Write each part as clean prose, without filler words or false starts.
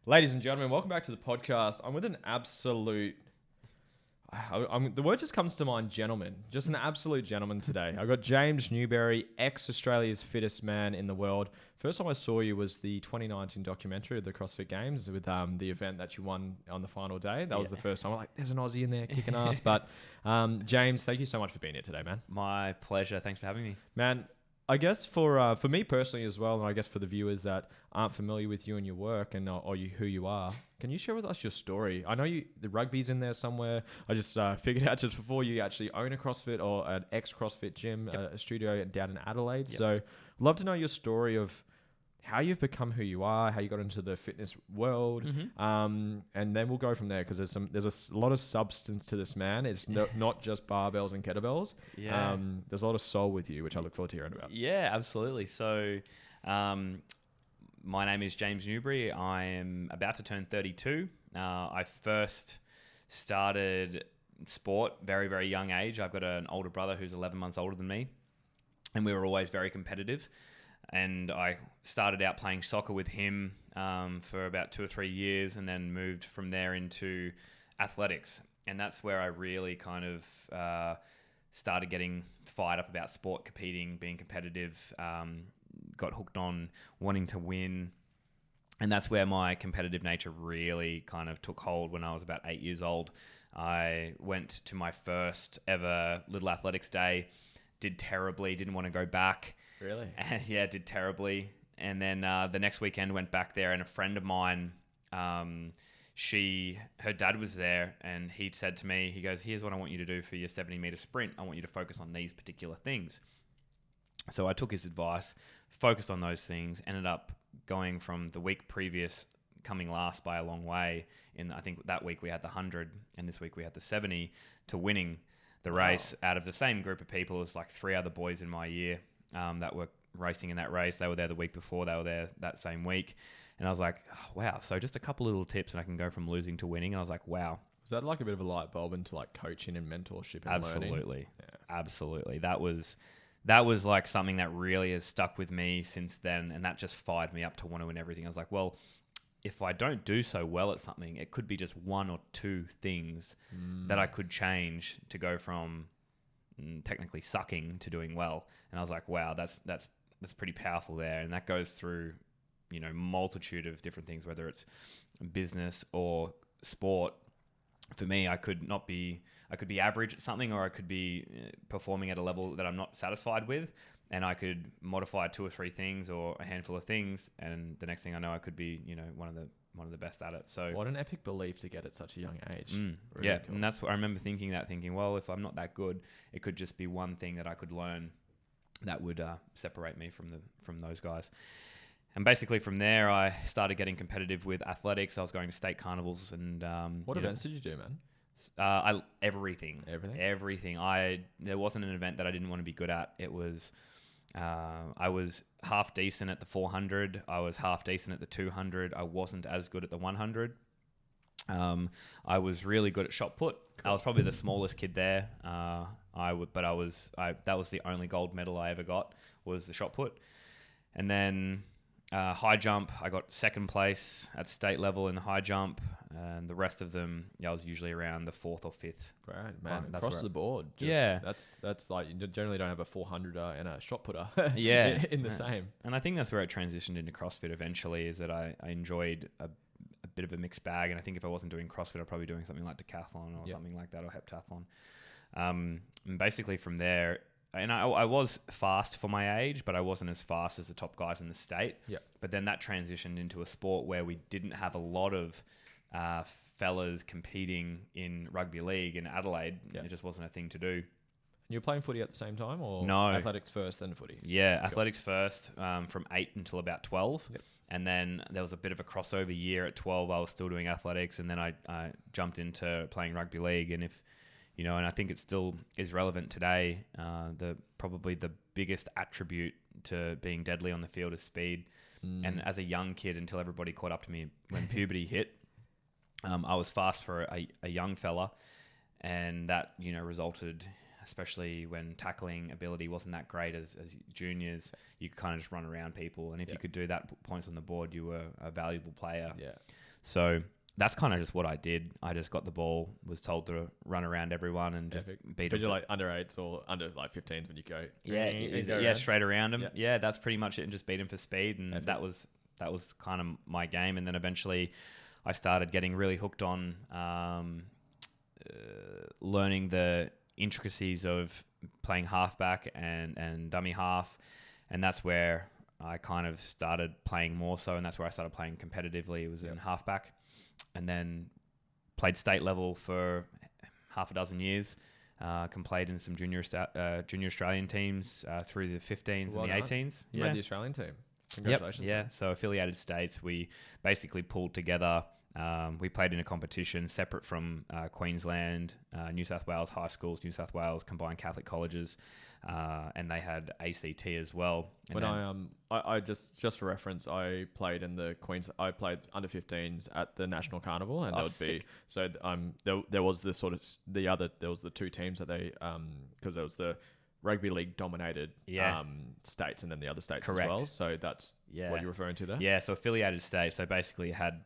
Ladies and gentlemen, welcome back to the podcast. I'm with an absolute... the word just comes to mind, gentleman. Just an absolute gentleman today. I got James Newbury, ex-Australia's fittest man in the world. First time I saw you was the 2019 documentary of the CrossFit Games with the event that you won on the final day. That was the first time. I'm like, there's an Aussie in there kicking ass. But James, thank you so much for being here today, man. My pleasure. Thanks for having me. Man, I guess for me personally as well, and I guess for the viewers that aren't familiar with you and your work and who you are, can you share with us your story? I know the rugby's in there somewhere. I just figured out just before you actually own a CrossFit or an ex-CrossFit gym, a studio down in Adelaide. Yep. So I'd love to know your story of how you've become who you are, how you got into the fitness world, and then we'll go from there because there's a lot of substance to this man. It's not just barbells and kettlebells. Yeah. There's a lot of soul with you, which I look forward to hearing about. Yeah, absolutely. So, my name is James Newbury. I am about to turn 32. I first started sport very, very young age. I've got an older brother who's 11 months older than me, and we were always very competitive. And I started out playing soccer with him for about 2 or 3 years and then moved from there into athletics. And that's where I really kind of started getting fired up about sport, competing, being competitive, got hooked on wanting to win. And that's where my competitive nature really kind of took hold when I was about 8 years old. I went to my first ever Little Athletics Day, did terribly, didn't want to go back. Really? Yeah, did terribly. And then the next weekend went back there, and a friend of mine, her dad was there, and he said to me, he goes, "Here's what I want you to do for your 70-meter sprint. I want you to focus on these particular things." So I took his advice, focused on those things, ended up going from the week previous, coming last by a long way. I think that week we had the 100, and this week we had the 70, to winning the race out of the same group of people as like 3 other boys in my year. That were racing in that race. They were there the week before. They were there that same week. And I was like, oh, wow. So just a couple little tips and I can go from losing to winning. And I was like, wow. Was that like a bit of a light bulb into like coaching and mentorship and Absolutely. learning? Yeah. Absolutely. That was like something that really has stuck with me since then. And that just fired me up to want to win everything. I was like, well, if I don't do so well at something, it could be just 1 or 2 things that I could change to go from technically sucking to doing well. And I was like, wow, that's pretty powerful there. And that goes through, multitude of different things, whether it's business or sport. For me, I could be average at something, or I could be performing at a level that I'm not satisfied with, and I could modify 2 or 3 things or a handful of things, and the next thing I know, I could be, one of the best at it. So what an epic belief to get at such a young age. Really yeah, cool. And that's what I remember thinking, well, if I'm not that good, it could just be one thing that I could learn that would separate me from those guys. And basically from there, I started getting competitive with athletics. I was going to state carnivals and what events did you do, man? Everything. There wasn't an event that I didn't want to be good at. It was. I was half decent at the 400. I was half decent at the 200. I wasn't as good at the 100. I was really good at shot put. Cool. I was probably the smallest kid there. That was the only gold medal I ever got, was the shot put. And then high jump, I got 2nd place at state level in the high jump, and the rest of them, I was usually around the 4th or 5th. Great, man. Across the board. That's like, you generally don't have a 400er and a shot putter in the same. And I think that's where it transitioned into CrossFit eventually, is that I enjoyed a bit of a mixed bag. And I think if I wasn't doing CrossFit, I'd probably doing something like decathlon or something like that, or heptathlon. And basically from there, and I was fast for my age, but I wasn't as fast as the top guys in the state. Yep. But then that transitioned into a sport where we didn't have a lot of fellas competing in rugby league in Adelaide. Yep. It just wasn't a thing to do. And you were playing footy at the same time, or no? Athletics first, then footy? Yeah, athletics first from 8 until about 12. Yep. And then there was a bit of a crossover year at 12. I was still doing athletics, and then I jumped into playing rugby league. And and I think it still is relevant today. Probably the biggest attribute to being deadly on the field is speed. And as a young kid, until everybody caught up to me when puberty hit, I was fast for a young fella, and that resulted, especially when tackling ability wasn't that great as juniors, you could kind of just run around people, and if you could do that, put points on the board, you were a valuable player. Yeah. So that's kind of just what I did. I just got the ball, was told to run around everyone and just beat But them. you're like under 8s or under like 15s when you go. Yeah, straight around them. Yeah. Yeah, that's pretty much it, and just beat them for speed. And Epic. that was kind of my game. And then eventually, I started getting really hooked on learning the intricacies of playing halfback and dummy half, and that's where I kind of started playing more so, and that's where I started playing competitively. It was in halfback, and then played state level for half a dozen years. Played in some junior Australian teams through the 15s and the 18s. You made the Australian team. Congratulations. Yeah. So affiliated states, we basically pulled together. We played in a competition separate from Queensland, New South Wales high schools, New South Wales combined Catholic colleges, and they had ACT as well. And when I just for reference, I played in the I played under 15s at the National Carnival, and there was the two teams that they because there was the rugby league dominated states and then the other states as well. So that's what you're referring to there. Yeah, so affiliated states. So basically, it had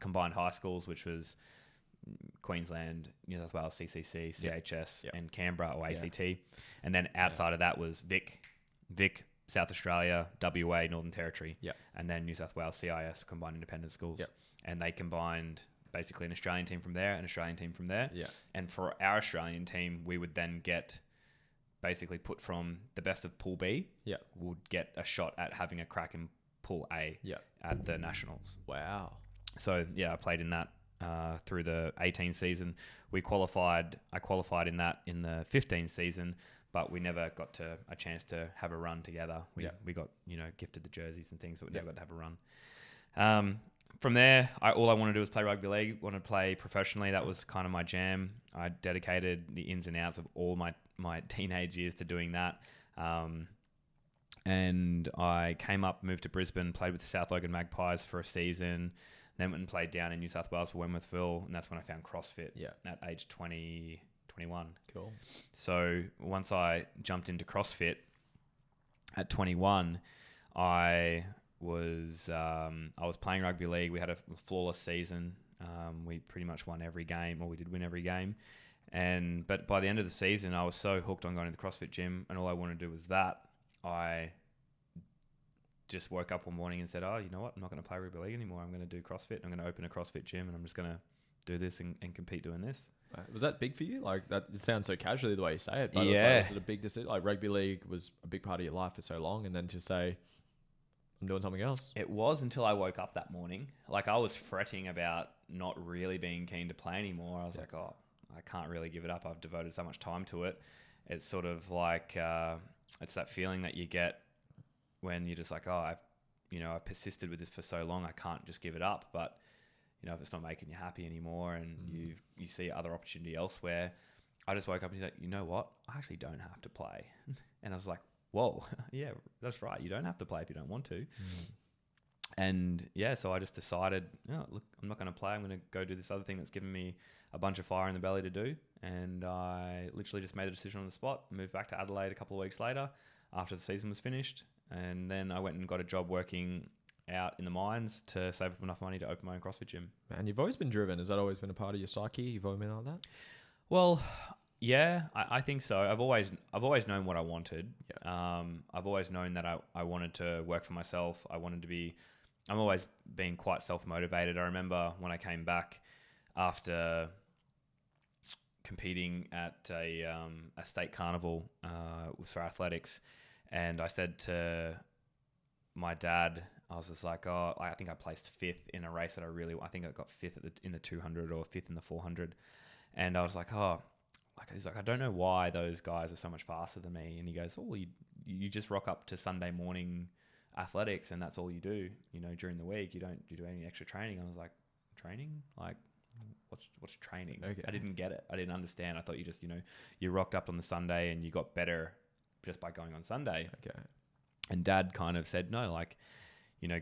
combined high schools, which was Queensland, New South Wales, CCC, CHS, and Canberra or ACT. And then outside of that was Vic, South Australia, WA, Northern Territory, and then New South Wales, CIS, combined independent schools. And they combined basically an Australian team from there, an Australian team from there. And for our Australian team, we would then get basically put from the best of Pool B, would get a shot at having a crack in Pool A at the Nationals. Wow. So, I played in that through the 18 season. I qualified in that in the 15 season, but we never got a chance to have a run together. We got, gifted the jerseys and things, but we never got to have a run. From there, all I wanted to do was play rugby league, wanted to play professionally. That was kind of my jam. I dedicated the ins and outs of all my teenage years to doing that. And I came up, moved to Brisbane, played with the South Logan Magpies for a season, then went and played down in New South Wales for Wentworthville, and that's when I found CrossFit at age 20, 21. Cool. So once I jumped into CrossFit at 21, I was playing rugby league. We had a flawless season. We pretty much won every game, or we did win every game. But by the end of the season, I was so hooked on going to the CrossFit gym, and all I wanted to do was that. I just woke up one morning and said, oh, you know what? I'm not going to play rugby league anymore. I'm going to do CrossFit. I'm going to open a CrossFit gym, and I'm just going to do this and compete doing this. Was that big for you? Like that, it sounds so casually the way you say it, but was it a big decision? Like rugby league was a big part of your life for so long, and then to say, I'm doing something else. It was until I woke up that morning. Like I was fretting about not really being keen to play anymore. I was like, oh, I can't really give it up. I've devoted so much time to it. It's sort of like, it's that feeling that you get when you're just like, oh, I've persisted with this for so long, I can't just give it up. But if it's not making you happy anymore, and you see other opportunity elsewhere, I just woke up and said, you know what? I actually don't have to play. And I was like, whoa, yeah, that's right. You don't have to play if you don't want to. And so I just decided, look, I'm not going to play. I'm going to go do this other thing that's given me a bunch of fire in the belly to do. And I literally just made a decision on the spot, moved back to Adelaide a couple of weeks later after the season was finished. And then I went and got a job working out in the mines to save up enough money to open my own CrossFit gym. Man, you've always been driven. Has that always been a part of your psyche? You've always been like that? Well, yeah, I think so. I've always known what I wanted. I've always known that I wanted to work for myself. I'm always been quite self-motivated. I remember when I came back after competing at a state carnival for athletics, and I said to my dad, I was just like, oh, I think I placed 5th in a race that I think I got 5th in the 200 or 5th in the 400. And I was like, he's like, I don't know why those guys are so much faster than me. And he goes, oh, you just rock up to Sunday morning athletics and that's all you do, during the week. You do any extra training. I was like, training? Like, what's training? Okay. I didn't get it. I didn't understand. I thought you just, you rocked up on the Sunday and you got better just by going on Sunday. Okay. And Dad kind of said, no, like,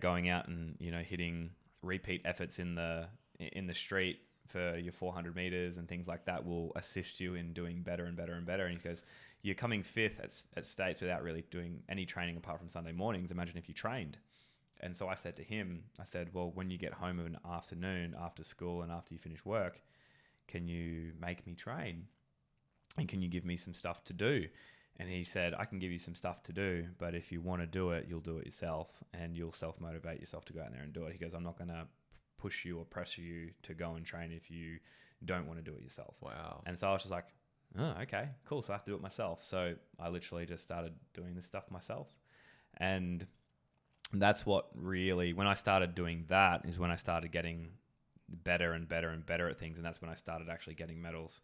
going out and, hitting repeat efforts in the street for your 400 meters and things like that will assist you in doing better and better and better. And he goes, you're coming 5th at states without really doing any training apart from Sunday mornings. Imagine if you trained. And so I said to him, I said, well, when you get home of an afternoon after school and after you finish work, can you make me train? And can you give me some stuff to do? And he said, I can give you some stuff to do, but if you want to do it, you'll do it yourself and you'll self-motivate yourself to go out there and do it. He goes, I'm not going to push you or pressure you to go and train if you don't want to do it yourself. Wow. And so I was just like, oh, okay, cool. So I have to do it myself. So I literally just started doing this stuff myself. And that's what really, when I started doing that is when I started getting better and better and better at things. And that's when I started actually getting medals.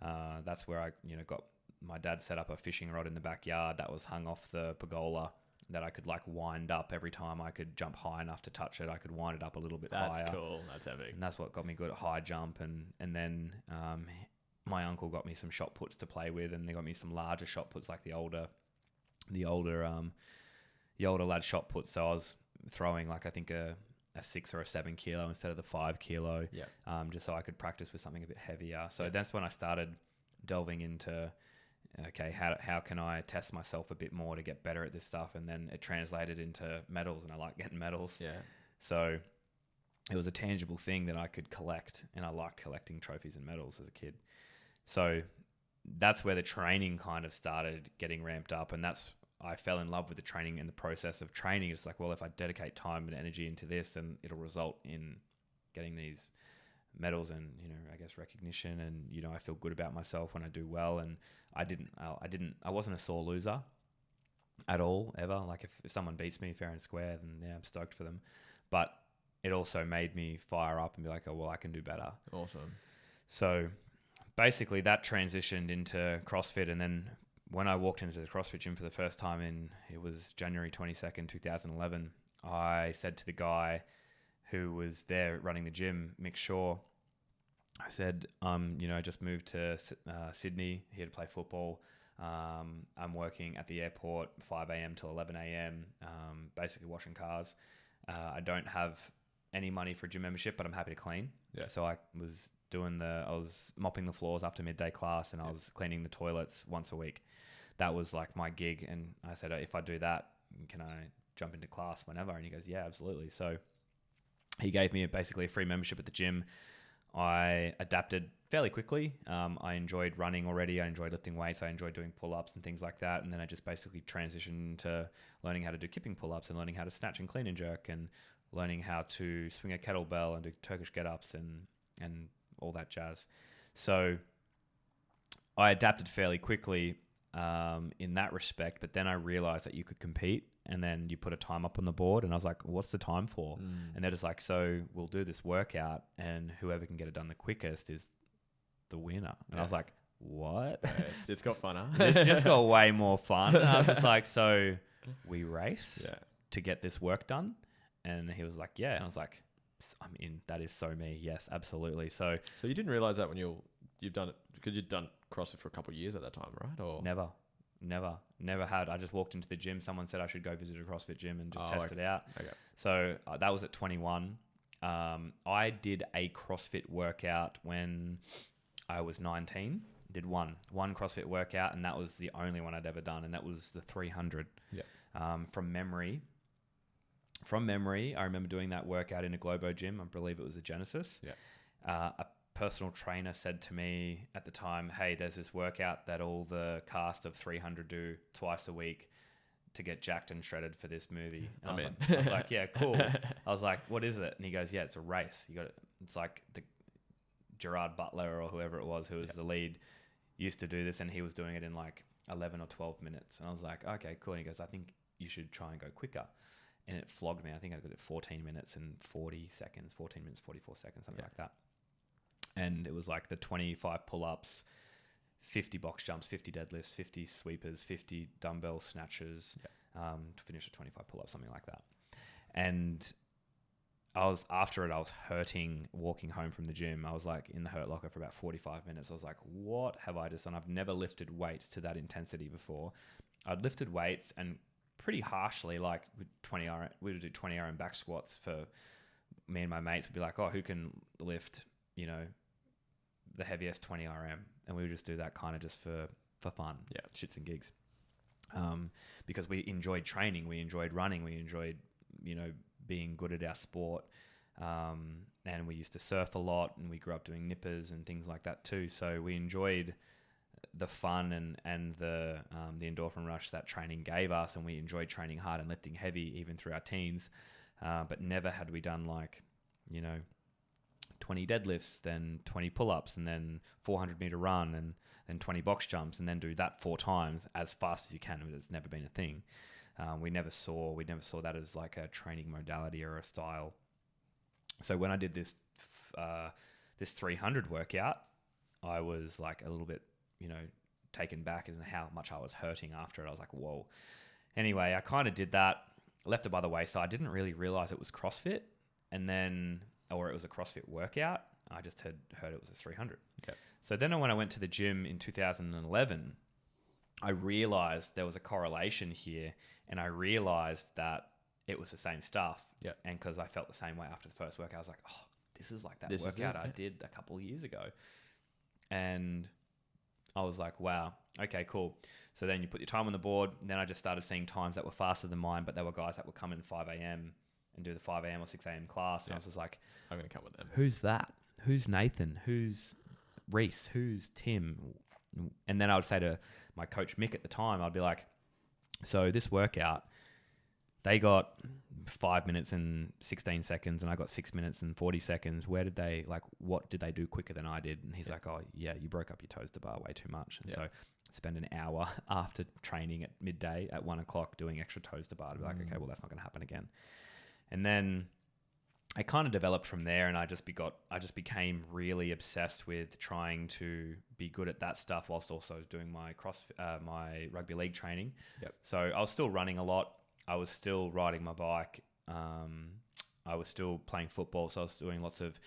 That's where I, got my dad set up a fishing rod in the backyard that was hung off the pergola that I could like wind up every time I could jump high enough to touch it. I could wind it up a little bit higher. That's cool. That's epic. And that's what got me good at high jump. And then my uncle got me some shot puts to play with, and they got me some larger shot puts, like the older lad shot puts. So I was throwing like, I think a 6 or a 7 kilo instead of the 5 kilo, just so I could practice with something a bit heavier. So that's when I started delving into, okay, how can I test myself a bit more to get better at this stuff? And then it translated into medals, and I like getting medals. Yeah. So it was a tangible thing that I could collect, and I liked collecting trophies and medals as a kid. So that's where the training kind of started getting ramped up, and I fell in love with the training and the process of training. It's like, well, if I dedicate time and energy into this, then it'll result in getting these medals and, I guess recognition. And, I feel good about myself when I do well. And I wasn't a sore loser at all, ever. Like if someone beats me fair and square, then yeah, I'm stoked for them. But it also made me fire up and be like, oh, well, I can do better. Awesome. So basically that transitioned into CrossFit. And then when I walked into the CrossFit gym for the first time it was January 22nd, 2011, I said to the guy who was there running the gym, Mick Shaw, I said, I just moved to Sydney here to play football. I'm working at the airport 5 a.m. till 11 a.m., basically washing cars. I don't have any money for a gym membership, but I'm happy to clean. Yeah. So I was mopping the floors after midday class, and I was cleaning the toilets once a week. That was like my gig. And I said, if I do that, can I jump into class whenever? And he goes, yeah, absolutely. So he gave me basically a free membership at the gym. I adapted fairly quickly. I enjoyed running already. I enjoyed lifting weights. I enjoyed doing pull-ups and things like that. And then I just basically transitioned to learning how to do kipping pull-ups and learning how to snatch and clean and jerk and learning how to swing a kettlebell and do Turkish get-ups and all that jazz. So I adapted fairly quickly in that respect, but then I realized that you could compete, and then you put a time up on the board, and I was like, what's the time for? And they're just like, so we'll do this workout, and whoever can get it done the quickest is the winner. And I was like, what? It's got funner. This just got way more fun. And I was just like, so we race to get this work done? And he was like, yeah. And I was like, I'm in. That is so me. Yes, absolutely. So you didn't realize that when you've done it, because you'd done CrossFit for a couple of years at that time, right? Or never had. I just walked into the gym. Someone said I should go visit a CrossFit gym and just test it out. Okay. So that was at 21. I did a CrossFit workout when I was 19. Did one CrossFit workout, and that was the only one I'd ever done, and that was the 300. Yeah. From memory, I remember doing that workout in a Globo gym. I believe it was a Genesis. Yeah. A personal trainer said to me at the time, hey, there's this workout that all the cast of 300 do twice a week to get jacked and shredded for this movie. And I was like, yeah, cool. I was like, what is it? And he goes, yeah, it's a race. It's like the Gerard Butler or whoever it was who was the lead used to do this, and he was doing it in like 11 or 12 minutes. And I was like, okay, cool. And he goes, I think you should try and go quicker. And it flogged me. I think I did it 14 minutes and 40 seconds, 14 minutes, 44 seconds, something like that. And it was like the 25 pull-ups, 50 box jumps, 50 deadlifts, 50 sweepers, 50 dumbbell snatches, to finish a 25 pull-ups, something like that. And after it, I was hurting walking home from the gym. I was like in the hurt locker for about 45 minutes. I was like, what have I just done? I've never lifted weights to that intensity before. I'd lifted weights and pretty harshly, like with 20 RM, we would do 20 RM back squats for me and my mates would be like, oh, who can lift, the heaviest 20 RM, and we would just do that kind of just for fun, shits and gigs, because we enjoyed training, we enjoyed running, we enjoyed being good at our sport. And we used to surf a lot, and we grew up doing nippers and things like that too. So we enjoyed the fun and the endorphin rush that training gave us, and we enjoyed training hard and lifting heavy even through our teens. But never had we done 20 deadlifts, then 20 pull-ups, and then 400-meter run, and then 20 box jumps, and then do that 4 times as fast as you can. It's never been a thing. We never saw that as like a training modality or a style. So when I did this 300 workout, I was like a little bit, taken back in how much I was hurting after it. I was like, whoa. Anyway, I kind of did that, left it by the wayside. I didn't really realize it was CrossFit, or it was a CrossFit workout. I just had heard it was a 300. Okay. So then when I went to the gym in 2011, I realized there was a correlation here, and I realized that it was the same stuff. Yeah. And because I felt the same way after the first workout, I was like, oh, this is like that workout I did a couple of years ago. And I was like, wow, okay, cool. So then you put your time on the board, and then I just started seeing times that were faster than mine, but there were guys that would come in 5 a.m. and do the 5 a.m. or 6 a.m. class. And I was just like, I'm going to come with them. Who's that? Who's Nathan? Who's Reese? Who's Tim? And then I would say to my coach, Mick, at the time, I'd be like, so this workout, they got 5 minutes and 16 seconds, and I got 6 minutes and 40 seconds. What did they do quicker than I did? And he's like, oh yeah, you broke up your toes to bar way too much. And so I spend an hour after training at midday at 1 o'clock doing extra toes to bar to be like, okay, well, that's not going to happen again. And then I kind of developed from there, and I just became really obsessed with trying to be good at that stuff whilst also doing my my rugby league training. Yep. So I was still running a lot. I was still riding my bike. I was still playing football. So I was doing lots of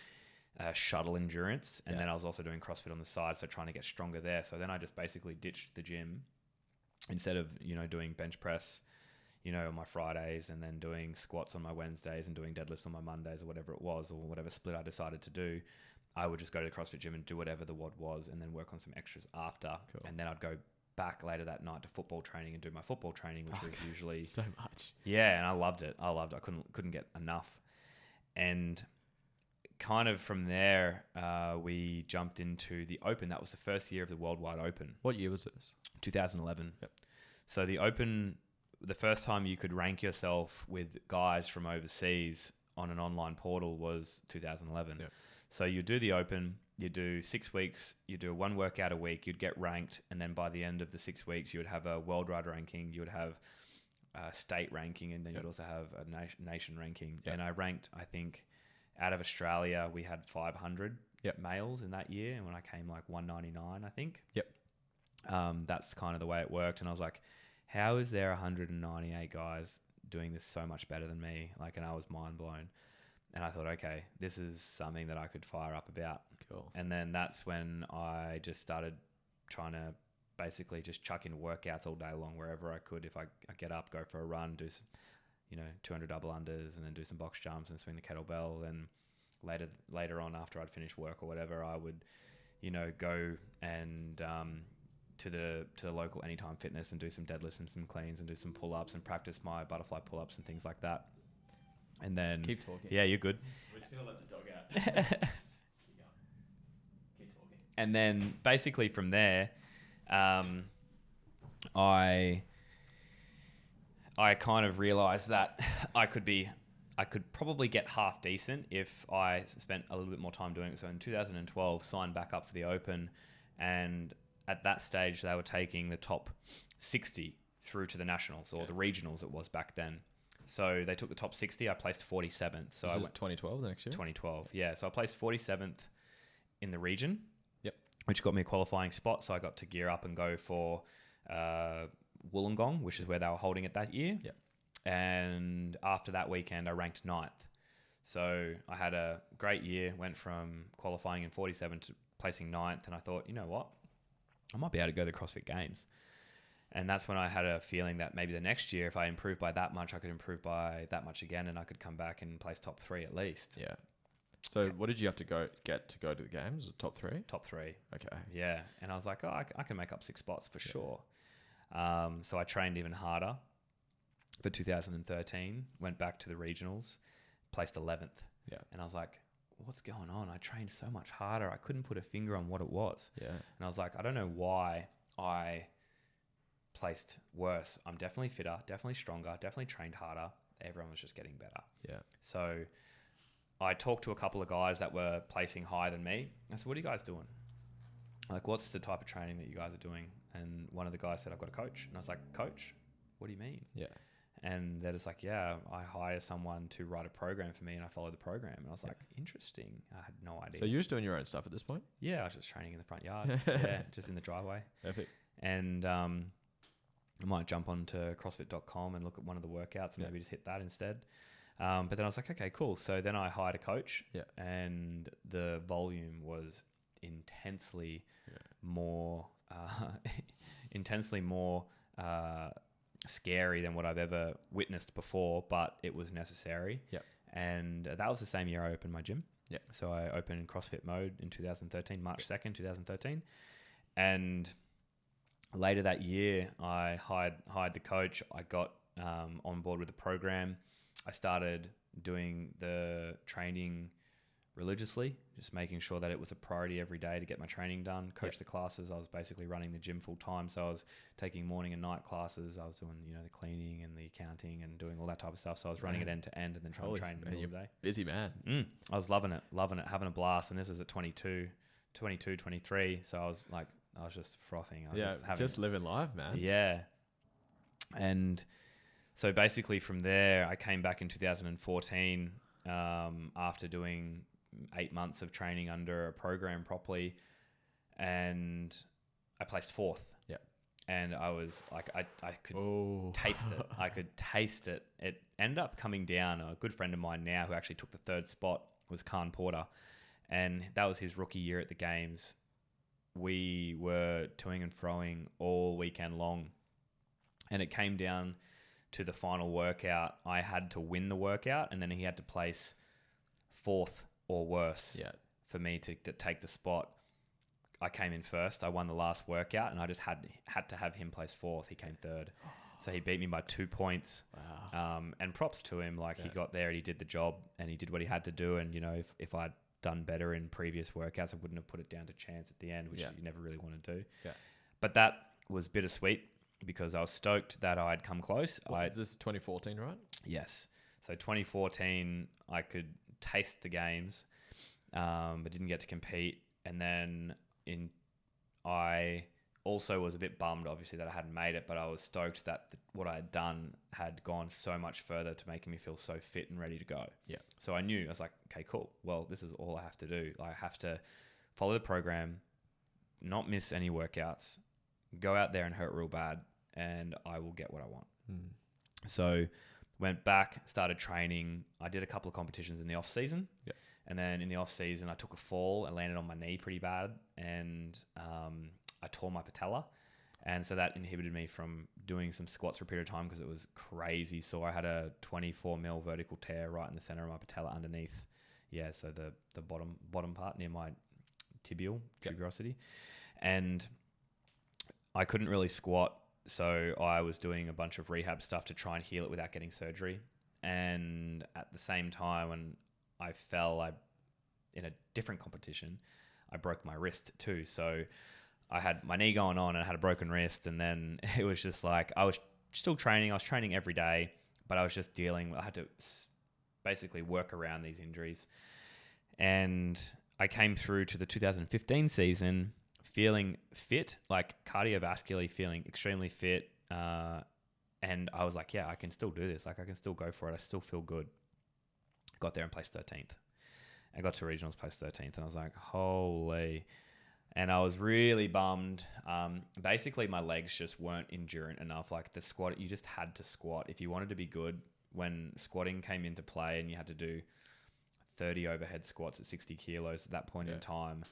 shuttle endurance. And then I was also doing CrossFit on the side. So trying to get stronger there. So then I just basically ditched the gym instead of, doing bench press, on my Fridays, and then doing squats on my Wednesdays and doing deadlifts on my Mondays or whatever it was, or whatever split I decided to do. I would just go to the CrossFit gym and do whatever the WOD was, and then work on some extras after. Cool. And then I'd go back later that night to football training and do my football training, which was usually so much. Yeah, and I loved it. I couldn't get enough. And kind of from there, we jumped into the Open. That was the first year of the Worldwide Open. What year was this? 2011. Yep. So the Open, the first time you could rank yourself with guys from overseas on an online portal was 2011. Yep. So you do the Open, you do 6 weeks, you do 1 workout a week, you'd get ranked, and then by the end of the 6 weeks, you would have a worldwide ranking, you would have a state ranking, and then you'd also have a nation ranking. Yep. And I ranked, I think, out of Australia, we had 500 males in that year, and when I came like 199, I think. Yep. That's kind of the way it worked, and I was like, how is there 198 guys doing this so much better than me? And I was mind blown. And I thought, okay, this is something that I could fire up about. Cool. And then that's when I just started trying to basically just chuck in workouts all day long wherever I could. If I get up, go for a run, do some, 200 double unders, and then do some box jumps and swing the kettlebell. And later on, after I'd finished work or whatever, I would, go and to the local Anytime Fitness and do some deadlifts and some cleans and do some pull-ups and practice my butterfly pull-ups and things like that. And then keep talking. Yeah, you're good. We're just gonna let the dog out. Keep talking. And then basically from there, I kind of realized that I could probably get half decent if I spent a little bit more time doing it. So in 2012, signed back up for the Open, and at that stage they were taking the top 60 through to the nationals, or the regionals it was back then. So they took the top 60. I placed 47th. So this I is went 2012 the next year? 2012, yeah. So I placed 47th in the region. Yep. Which got me a qualifying spot. So I got to gear up and go for Wollongong, which is where they were holding it that year. Yep. And after that weekend, I ranked 9th. So I had a great year, went from qualifying in 47 to placing 9th. And I thought, you know what? I might be able to go to the CrossFit Games. And that's when I had a feeling that maybe the next year, if I improved by that much, I could improve by that much again, and I could come back and place top 3 at least. Yeah. So what did you have to get to go to the games? Was it top 3? Top 3. Okay. Yeah. And I was like, I can make up 6 spots for sure. So I trained even harder. for 2013, went back to the regionals, placed 11th. Yeah. And I was like, what's going on? I trained so much harder. I couldn't put a finger on what it was. Yeah. And I was like, I don't know why I placed worse. I'm definitely fitter, definitely stronger, definitely trained harder. Everyone was just getting better. Yeah. So I talked to a couple of guys that were placing higher than me. I said, what are you guys doing? Like, what's the type of training that you guys are doing? And one of the guys said, I've got a coach. And I was like, coach? What do you mean? Yeah. And they're just like, yeah, I hire someone to write a program for me and I follow the program. And I was like, interesting. I had no idea. So you're just doing your own stuff at this point? Yeah, I was just training in the front yard. Yeah, just in the driveway. Perfect. And I might jump onto CrossFit.com and look at one of the workouts and maybe just hit that instead. But then I was like, okay, cool. So then I hired a coach and the volume was intensely more scary than what I've ever witnessed before, but it was necessary. Yeah. And that was the same year I opened my gym. Yeah. So I opened CrossFit Mode in 2013, March 2nd, 2013. And later that year, I hired the coach. I got on board with the program. I started doing the training religiously, just making sure that it was a priority every day to get my training done, coach the classes. I was basically running the gym full time. So I was taking morning and night classes. I was doing, the cleaning and the accounting and doing all that type of stuff. So I was running it end to end and then trying to train in the middle of the day. Busy man. I was loving it, having a blast. And this is at 22, 23. So I was just frothing. I was just living life, man. Yeah. And so basically from there, I came back in 2014 after doing 8 months of training under a program properly, and I placed 4th. Yeah. And I was like, I could taste it. I could taste it. It ended up coming down. A good friend of mine now who actually took the 3rd spot was Khan Porter, and that was his rookie year at the games. We were toing and froing all weekend long, and it came down to the final workout. I had to win the workout, and then he had to place 4th or worse for me to take the spot. I came in first. I won the last workout, and I just had to have him place 4th. He came 3rd. So he beat me by 2 points. Wow. And props to him. He got there and he did the job and he did what he had to do. And, if I'd done better in previous workouts, I wouldn't have put it down to chance at the end, which you never really want to do. Yeah. But that was bittersweet because I was stoked that I'd come close. This is 2014, right? Yes. So 2014, I could taste the games, but didn't get to compete. And then I also was a bit bummed, obviously, that I hadn't made it, but I was stoked that what I had done had gone so much further to making me feel so fit and ready to go. Yeah. So I knew, I was like, okay, cool. Well, this is all I have to do. I have to follow the program, not miss any workouts, go out there and hurt real bad, and I will get what I want. So went back, started training. I did a couple of competitions in the off season. Yeah. And then in the off season, I took a fall and landed on my knee pretty bad. And I tore my patella. And so that inhibited me from doing some squats for a period of time because it was crazy. So I had a 24 mil vertical tear right in the center of my patella underneath. Yeah. So the bottom part near my tuberosity. And I couldn't really squat. So I was doing a bunch of rehab stuff to try and heal it without getting surgery. And at the same time, when I fell, in a different competition, I broke my wrist too. So I had my knee going on and I had a broken wrist. And then it was just like, I was still training. I was training every day, but I was just I had to basically work around these injuries. And I came through to the 2015 season feeling fit, like cardiovascularly feeling extremely fit. And I was like, yeah, I can still do this. Like I can still go for it. I still feel good. Got there and placed 13th. I got to regionals, placed 13th. And I was like, holy. And I was really bummed. Basically, my legs just weren't endurant enough. Like the squat, you just had to squat. If you wanted to be good, when squatting came into play and you had to do 30 overhead squats at 60 kilos at that point in time,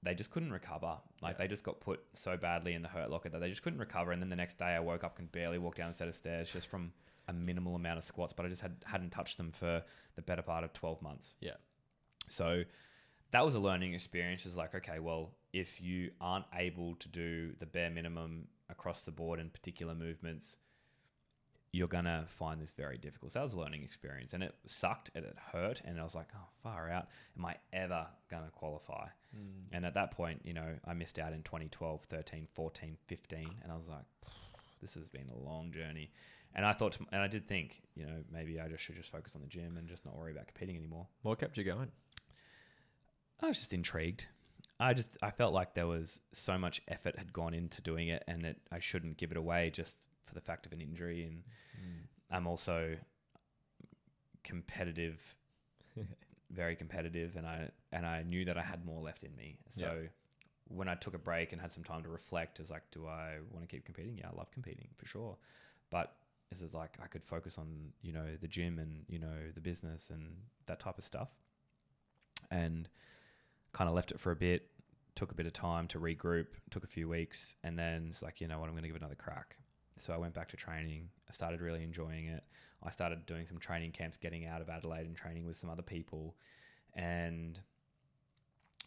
they just couldn't recover. They just got put so badly in the hurt locker that they just couldn't recover. And then the next day I woke up and barely walk down a set of stairs just from a minimal amount of squats, but I just hadn't touched them for the better part of 12 months. Yeah. So that was a learning experience. It's like, okay, well, if you aren't able to do the bare minimum across the board in particular movements, you're going to find this very difficult. So that was a learning experience, and it sucked and it hurt. And I was like, oh, far out. Am I ever going to qualify? And at that point, you know, I missed out in 2012, 13, 14, 15. And I was like, this has been a long journey. And I thought, and I did think, you know, maybe I should just focus on the gym and just not worry about competing anymore. What kept you going? I was just intrigued. I felt like there was so much effort had gone into doing it, and I shouldn't give it away just for the fact of an injury. And I'm also competitive, very competitive, and I knew that I had more left in me. So when I took a break and had some time to reflect, it's like, do I want to keep competing? Yeah, I love competing for sure. But this is like, I could focus on, you know, the gym and, you know, the business and that type of stuff. And kind of left it for a bit, took a bit of time to regroup, took a few weeks, and then it's like, you know what, I'm going to give it another crack. So I went back to training. I started really enjoying it. I started doing some training camps, getting out of Adelaide and training with some other people. And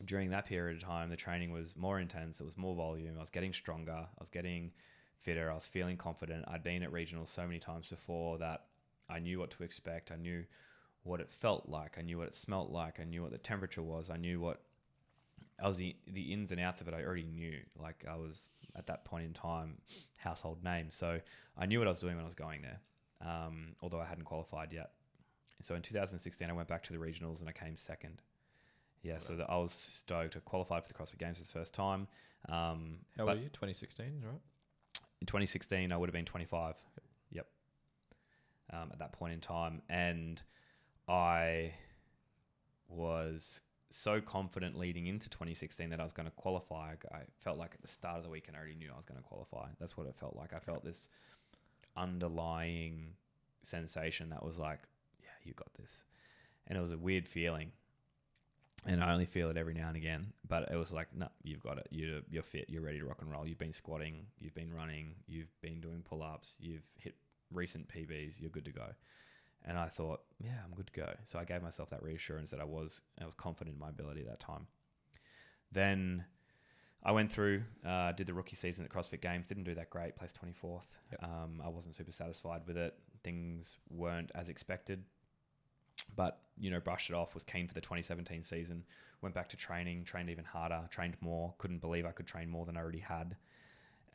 during that period of time, the training was more intense. It was more volume. I was getting stronger. I was getting fitter. I was feeling confident. I'd been at regionals so many times before that I knew what to expect. I knew what it felt like. I knew what it smelt like. I knew what the temperature was. I knew what the ins and outs of it. I already knew. Like, I was at that point in time household name. So I knew what I was doing when I was going there, although I hadn't qualified yet. So in 2016, I went back to the regionals and I came second. Yeah, right. So I was stoked. I qualified for the CrossFit Games for the first time. How old were you? 2016, right? In 2016, I would have been 25. Yep. At that point in time. And I was so confident leading into 2016 that I was going to qualify. I felt like at the start of the weekend, I already knew I was going to qualify. That's what it felt like. I felt this underlying sensation that was like, yeah, you got this. And it was a weird feeling. And I only feel it every now and again, but it was like, no, you've got it. You're fit. You're ready to rock and roll. You've been squatting. You've been running. You've been doing pull-ups. You've hit recent PBs. You're good to go. And I thought, yeah, I'm good to go. So I gave myself that reassurance that I was confident in my ability at that time. Then I went through, did the rookie season at CrossFit Games. Didn't do that great. Placed 24th. Yep. I wasn't super satisfied with it. Things weren't as expected. But, you know, brushed it off, was keen for the 2017 season, went back to training, trained even harder, trained more, couldn't believe I could train more than I already had.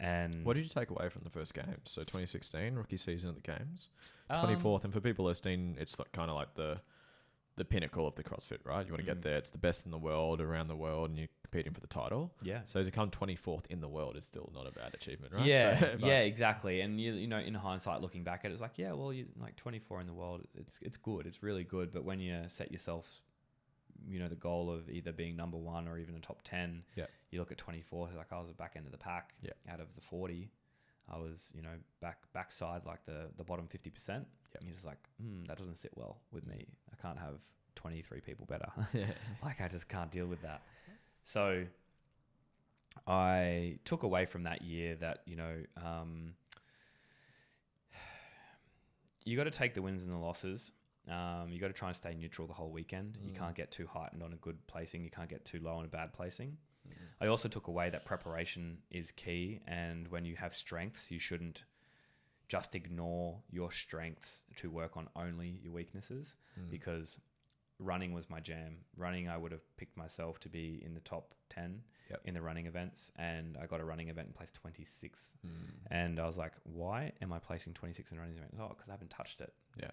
And what did you take away from the first games? So 2016, rookie season at the games, 24th. And for people listening, it's kind of like the pinnacle of the CrossFit, right? You want to get there. It's the best in the world, around the world, and you're competing for the title. Yeah. So to come 24th in the world is still not a bad achievement, right? Yeah, yeah, exactly. And you know, in hindsight, looking back at it, it's like, yeah, well, you like 24 in the world. It's good. It's really good. But when you set yourself, you know, the goal of either being number one or even a top 10, you look at 24, like I was at the back end of the pack out of the 40. I was, you know, backside, like the bottom 50%. And you're just like, that doesn't sit well with me. I can't have 23 people better. Like, I just can't deal with that. So I took away from that year that, you know, you got to take the wins and the losses. You got to try and stay neutral the whole weekend. You can't get too heightened on a good placing. You can't get too low on a bad placing. I also took away that preparation is key. And when you have strengths, you shouldn't just ignore your strengths to work on only your weaknesses, because running was my jam. Running, I would have picked myself to be in the top 10 in the running events, and I got a running event and placed 26th. And I was like, why am I placing 26 in running events? Oh, because I haven't touched it. Yeah.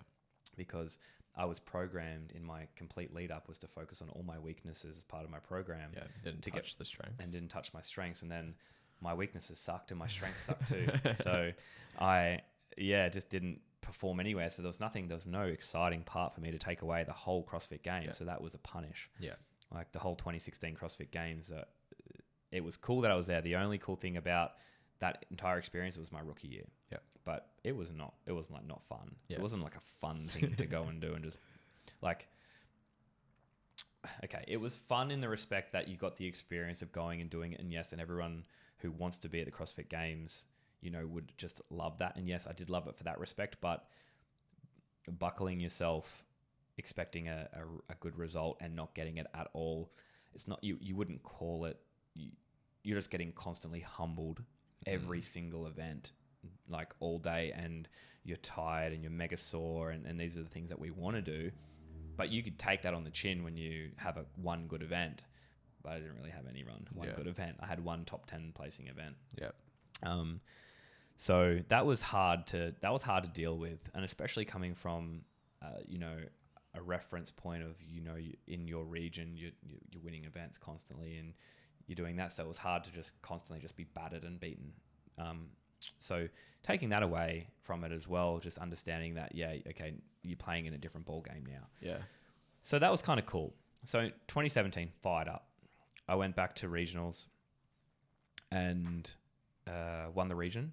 Because I was programmed in my complete lead up was to focus on all my weaknesses as part of my program. Yeah, didn't touch the strengths. And didn't touch my strengths. And then my weaknesses sucked and my strengths sucked too. So I just didn't perform anywhere. So there was no exciting part for me to take away the whole CrossFit Games. Yeah. So that was a punish. Yeah. Like the whole 2016 CrossFit Games, it was cool that I was there. The only cool thing about that entire experience was my rookie year. Yeah. But it was not fun. Yeah. It wasn't like a fun thing to go and do and just like, okay, it was fun in the respect that you got the experience of going and doing it. And yes, and everyone who wants to be at the CrossFit Games, you know, would just love that. And yes, I did love it for that respect, but buckling yourself, expecting a good result and not getting it at all, it's not, you wouldn't call it, you're just getting constantly humbled every single event like all day and you're tired and you're mega sore, and these are the things that we want to do. But you could take that on the chin when you have one good event. But I didn't really have any one good event. I had one top 10 placing event. Yeah. So that was hard to deal with, and especially coming from, a reference point of, in your region, you're winning events constantly and you're doing that. So it was hard to just constantly just be battered and beaten. So taking that away from it as well, just understanding that, okay, you're playing in a different ball game now. Yeah. So that was kind of cool. So 2017, fired up. I went back to regionals and won the region.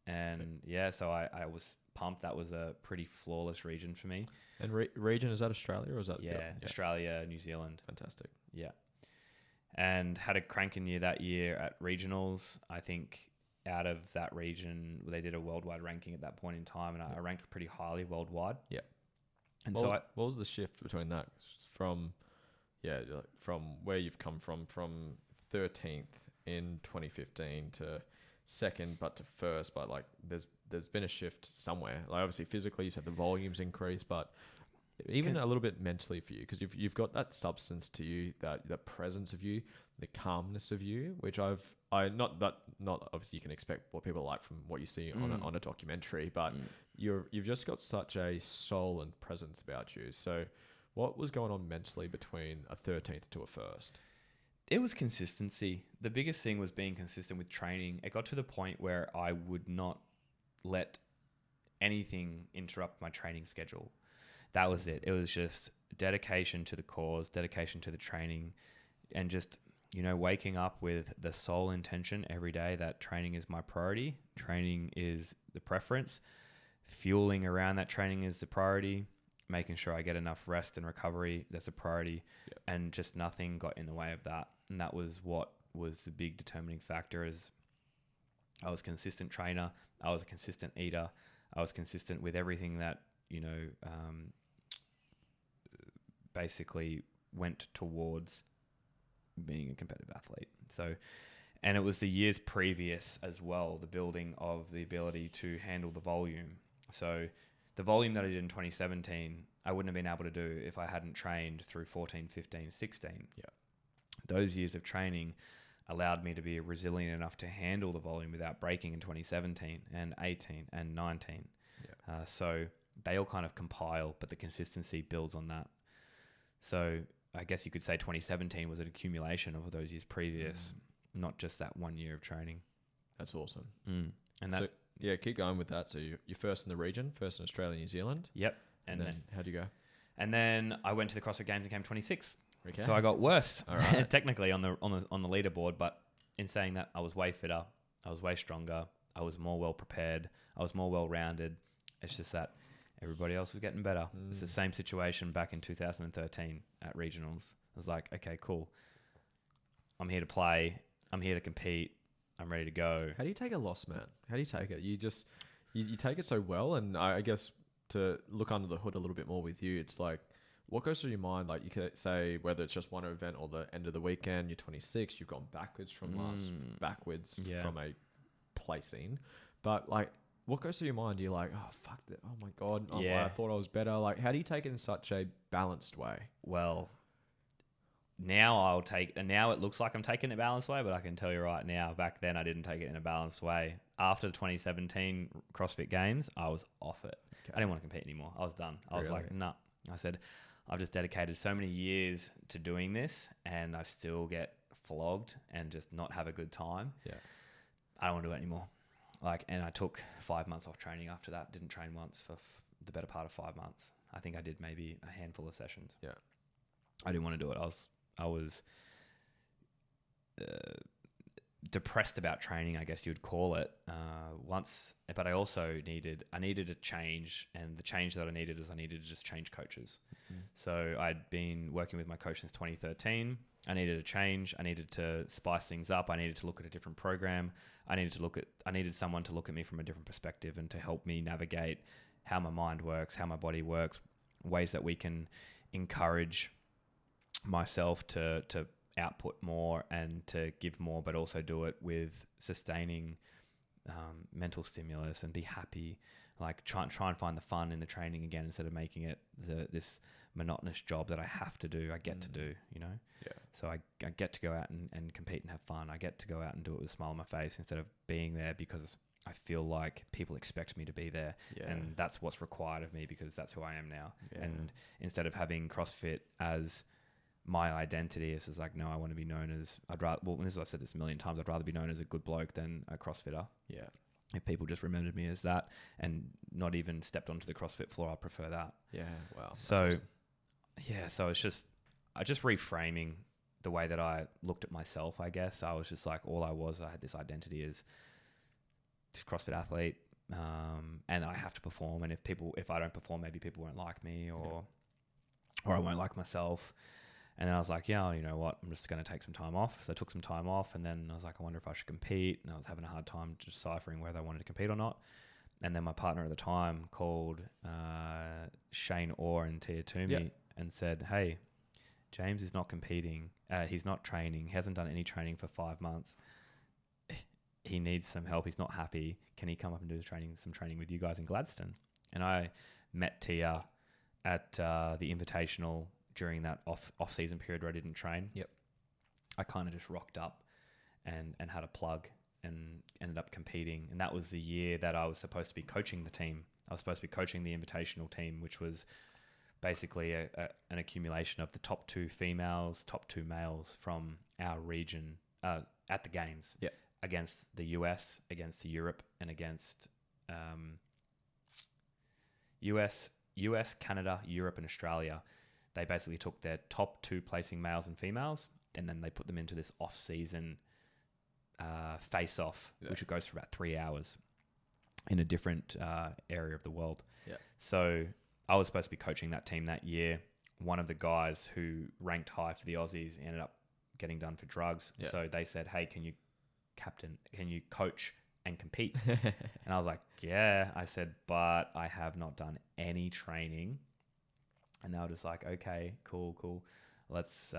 And so I was pumped. That was a pretty flawless region for me. And region, is that Australia or is that? Yeah, Australia, New Zealand. Fantastic. Yeah. And had a cranking year that year at regionals. I think out of that region, they did a worldwide ranking at that point in time, and I ranked pretty highly worldwide. Yeah. And what was the shift between that from where you've come from 13th in 2015 to second, but to first, but like there's been a shift somewhere. Like obviously physically, you said the volumes increased, but even a little bit mentally for you, because you've got that substance to you, that presence of you, the calmness of you, which not obviously you can expect what people are like from what you see on a documentary, but you've just got such a soul and presence about you. So what was going on mentally between a 13th to a first? It was consistency. The biggest thing was being consistent with training. It got to the point where I would not let anything interrupt my training schedule. That was it. It was just dedication to the cause, dedication to the training, and just, waking up with the sole intention every day that training is my priority. Training is the preference. Fueling around that training is the priority. Making sure I get enough rest and recovery, that's a priority. Yep. And just nothing got in the way of that. And that was what was the big determining factor. Is I was a consistent trainer. I was a consistent eater. I was consistent with everything that, basically went towards being a competitive athlete. So, and it was the years previous as well, the building of the ability to handle the volume. So the volume that I did in 2017, I wouldn't have been able to do if I hadn't trained through 14, 15, 16. Yeah. Those years of training allowed me to be resilient enough to handle the volume without breaking in 2017 and 18 and 19. Yeah. So they all kind of compile, but the consistency builds on that. So I guess you could say 2017 was an accumulation of those years previous, not just that 1 year of training. That's awesome. And that... So, keep going with that. So you're first in the region, first in Australia, New Zealand. Yep. And then how'd you go? And then I went to the CrossFit Games and came 26. Okay. So I got worse, all right. technically on the leaderboard. But in saying that, I was way fitter, I was way stronger, I was more well prepared, I was more well rounded. It's just that everybody else was getting better. It's the same situation back in 2013 at regionals. I was like, okay, cool. I'm here to play. I'm here to compete. I'm ready to go. How do you take a loss, man? How do you take it? You just you take it so well, and I guess to look under the hood a little bit more with you, it's like, what goes through your mind? Like you could say whether it's just one event or the end of the weekend, you're 26, you've gone backwards from from a placing, but like, what goes through your mind? You're like, oh fuck that! Oh my god! I thought I was better. Like, how do you take it in such a balanced way? Well, now it looks like I'm taking it a balanced way, but I can tell you right now, back then I didn't take it in a balanced way. After the 2017 CrossFit Games, I was off it. Okay. I didn't want to compete anymore. I was done. I was like, nah. I said, I've just dedicated so many years to doing this, and I still get flogged and just not have a good time. Yeah, I don't want to do it anymore. And I took 5 months off training after that. Didn't train once for the better part of 5 months. I think I did maybe a handful of sessions. Yeah, I didn't want to do it. I was depressed about training, I guess you'd call it, once. But I also needed a change, and the change that I needed is I needed to just change coaches. So I'd been working with my coach since 2013. I needed a change. I needed to spice things up. I needed to look at a different program. I needed someone to look at me from a different perspective and to help me navigate how my mind works, how my body works, ways that we can encourage myself to output more and to give more, but also do it with sustaining mental stimulus and be happy. Like try and find the fun in the training again instead of making it this monotonous job that I have to do. I get to do, Yeah. So I get to go out and compete and have fun. I get to go out and do it with a smile on my face instead of being there because I feel like people expect me to be there. Yeah. And that's what's required of me because that's who I am now. Yeah. And instead of having CrossFit as my identity, it's just like, no, I want to be known as, I've said this a million times, I'd rather be known as a good bloke than a CrossFitter. Yeah. If people just remembered me as that and not even stepped onto the CrossFit floor, I prefer that. Yeah. Wow. So, awesome. yeah, so it's just reframing the way that I looked at myself, I guess. I was just like, I had this identity as this CrossFit athlete, and I have to perform. And if I don't perform, maybe people won't like me or I won't like myself. And then I was like, yeah, you know what? I'm just going to take some time off. So I took some time off and then I was like, I wonder if I should compete. And I was having a hard time deciphering whether I wanted to compete or not. And then my partner at the time called Shane Orr and Tia Toomey and said, hey, James is not competing. He's not training. He hasn't done any training for 5 months. He needs some help. He's not happy. Can he come up and do some training with you guys in Gladstone? And I met Tia at the Invitational during that off-season period where I didn't train. Yep. I kind of just rocked up and had a plug and ended up competing. And that was the year that I was supposed to be coaching the team. I was supposed to be coaching the Invitational team, which was basically an accumulation of the top 2 females, top 2 males from our region at the games against the US, against Europe, and against US, Canada, Europe, and Australia. They basically took their top 2 placing males and females, and then they put them into this off-season face-off, which goes for about 3 hours in a different area of the world. Yeah. So I was supposed to be coaching that team that year. One of the guys who ranked high for the Aussies ended up getting done for drugs. Yeah. So they said, hey, can you coach and compete? And I was like, yeah. I said, but I have not done any training. And they were just like, okay, cool. Let's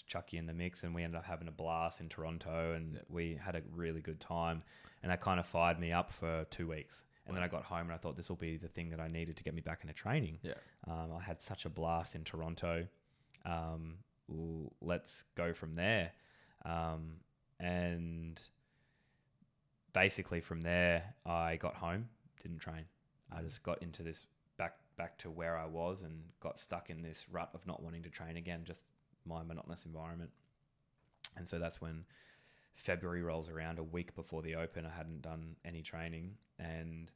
chuck you in the mix. And we ended up having a blast in Toronto and we had a really good time. And that kind of fired me up for 2 weeks. And then I got home and I thought this will be the thing that I needed to get me back into training. Yeah. I had such a blast in Toronto. Let's go from there. And basically from there, I got home, didn't train. I just got into this back to where I was and got stuck in this rut of not wanting to train again, just my monotonous environment. And so that's when February rolls around, a week before the Open. I hadn't done any training. And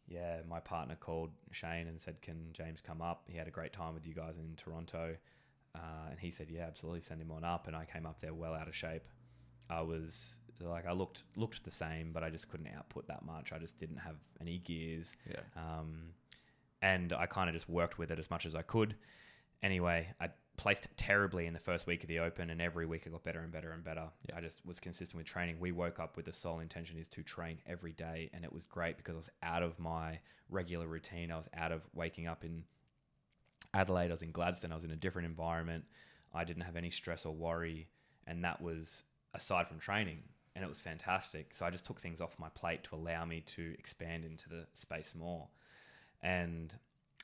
yeah, my partner called Shane and said, can James come up? He had a great time with you guys in Toronto. And he said, yeah, absolutely, send him on up. And I came up there well out of shape. I was like, I looked the same, but I just couldn't output that much. I just didn't have any gears. Yeah. And I kind of just worked with it as much as I could. Anyway, I placed terribly in the first week of the Open, and every week I got better and better and better. Yeah. I just was consistent with training. We woke up with the sole intention is to train every day, and it was great because I was out of my regular routine. I was out of waking up in Adelaide. I was in Gladstone. I was in a different environment. I didn't have any stress or worry, and that was aside from training, and it was fantastic. So I just took things off my plate to allow me to expand into the space more. And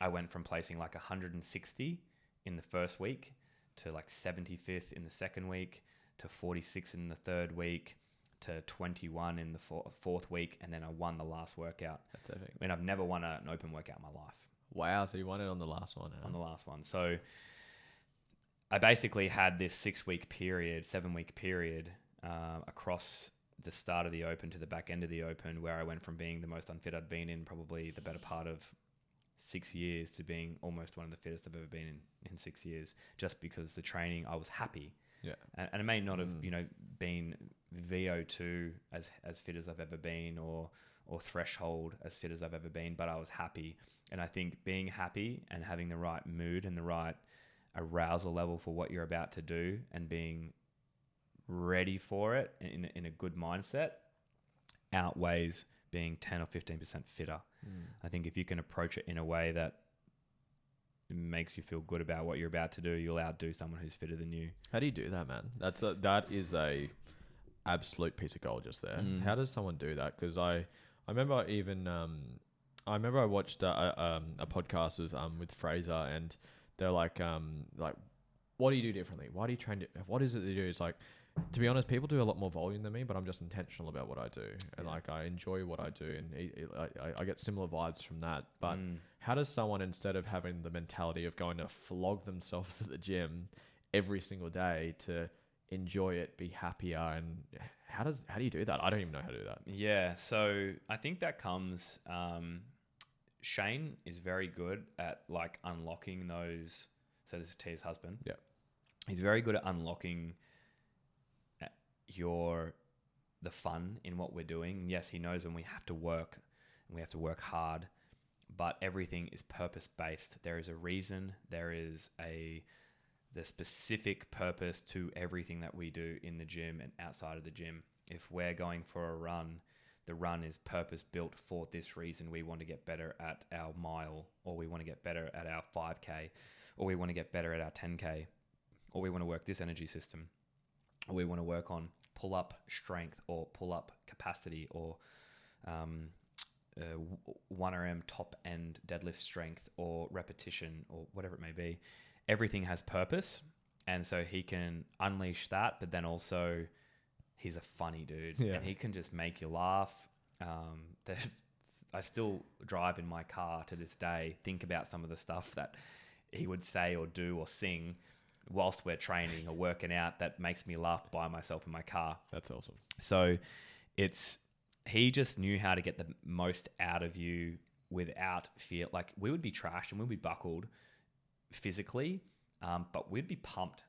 I went from placing like 160 in the first week to like 75th in the second week to 46 in the third week to 21 in the fourth week. And then I won the last workout. That's epic. I mean, I've never won an open workout in my life. Wow. So you won it on the last one. Huh? On the last one. So I basically had this 7-week period across the start of the Open to the back end of the Open, where I went from being the most unfit I'd been in probably the better part of 6 years to being almost one of the fittest I've ever been in 6 years, just because the training, I was happy. Yeah. And it may not have, been VO2 as fit as I've ever been or threshold as fit as I've ever been, but I was happy. And I think being happy and having the right mood and the right arousal level for what you're about to do and being ready for it in a good mindset outweighs being 10 or 15% fitter. I think if you can approach it in a way that makes you feel good about what you're about to do, you'll outdo someone who's fitter than you. How do you do that, man? That is a absolute piece of gold just there. Mm. How does someone do that? Because I remember even I remember I watched a podcast with Fraser, and they're like what do you do differently? Why do you train? What is it that you do? It's like, to be honest, people do a lot more volume than me, but I'm just intentional about what I do, and like I enjoy what I do, and I get similar vibes from that. But how does someone, instead of having the mentality of going to flog themselves to the gym every single day, to enjoy it, be happier, and how do you do that? I don't even know how to do that. Yeah, so I think that comes. Shane is very good at like unlocking those. So this is Tia's husband. Yeah, he's very good at unlocking the fun in what we're doing. Yes, he knows when we have to work and we have to work hard, but everything is purpose based. There is a reason. There is the specific purpose to everything that we do in the gym and outside of the gym. If we're going for a run, the run is purpose built for this reason. We want to get better at our mile, or we want to get better at our 5K, or we want to get better at our 10K, or we want to work this energy system, or we want to work on pull-up strength or pull-up capacity, or 1RM top end deadlift strength or repetition, or whatever it may be. Everything has purpose, and so he can unleash that, but then also he's a funny dude, and he can just make you laugh. I still drive in my car to this day, think about some of the stuff that he would say or do or sing whilst we're training or working out that makes me laugh by myself in my car. That's awesome. So he just knew how to get the most out of you without fear. Like, we would be trashed and we'd be buckled physically, but we'd be pumped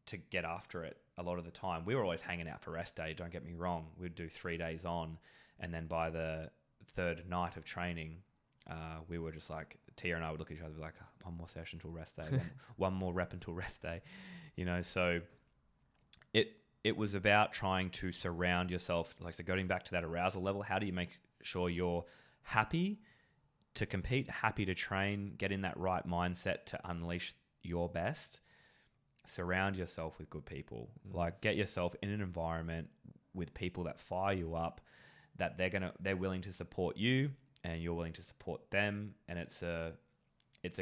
to get after it a lot of the time. We were always hanging out for rest day, don't get me wrong. We'd do 3 days on, and then by the third night of training, we were just like, Tia and I would look at each other like, one more session till rest day, one more rep until rest day, so it was about trying to surround yourself, like, so going back to that arousal level, how do you make sure you're happy to compete, happy to train, get in that right mindset to unleash your best? Surround yourself with good people. Like, get yourself in an environment with people that fire you up, that they're willing to support you and you're willing to support them. And it's a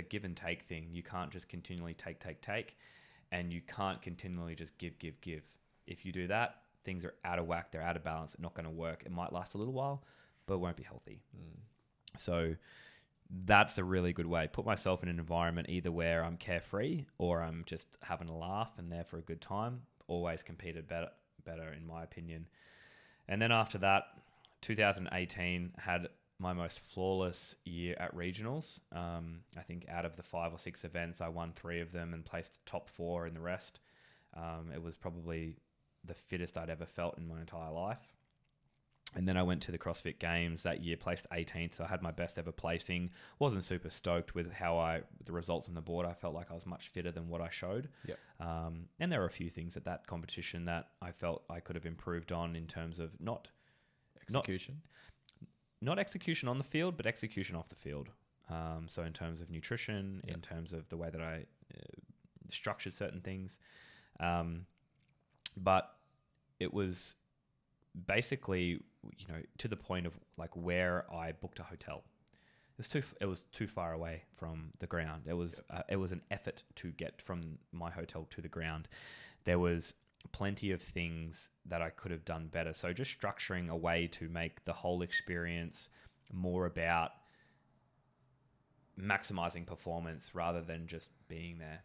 give and take thing. You can't just continually take, and you can't continually just give. If you do that, things are out of whack, they're out of balance, they're not going to work. It might last a little while, but it won't be healthy. So that's a really good way. Put myself in an environment either where I'm carefree or I'm just having a laugh and there for a good time. Always competed better in my opinion. And then after that, 2018 had my most flawless year at regionals. I think out of the 5 or 6 events, I won 3 of them and placed top 4 in the rest. It was probably the fittest I'd ever felt in my entire life. And then I went to the CrossFit Games that year, placed 18th. So I had my best ever placing. Wasn't super stoked with the results on the board. I felt like I was much fitter than what I showed. Yep. And there were a few things at that competition that I felt I could have improved on in terms of not execution on the field, but execution off the field. So in terms of nutrition, in terms of the way that I structured certain things. But it was basically, to the point of like where I booked a hotel. It was too far away from the ground. It was an effort to get from my hotel to the ground. There was plenty of things that I could have done better. So just structuring a way to make the whole experience more about maximizing performance rather than just being there.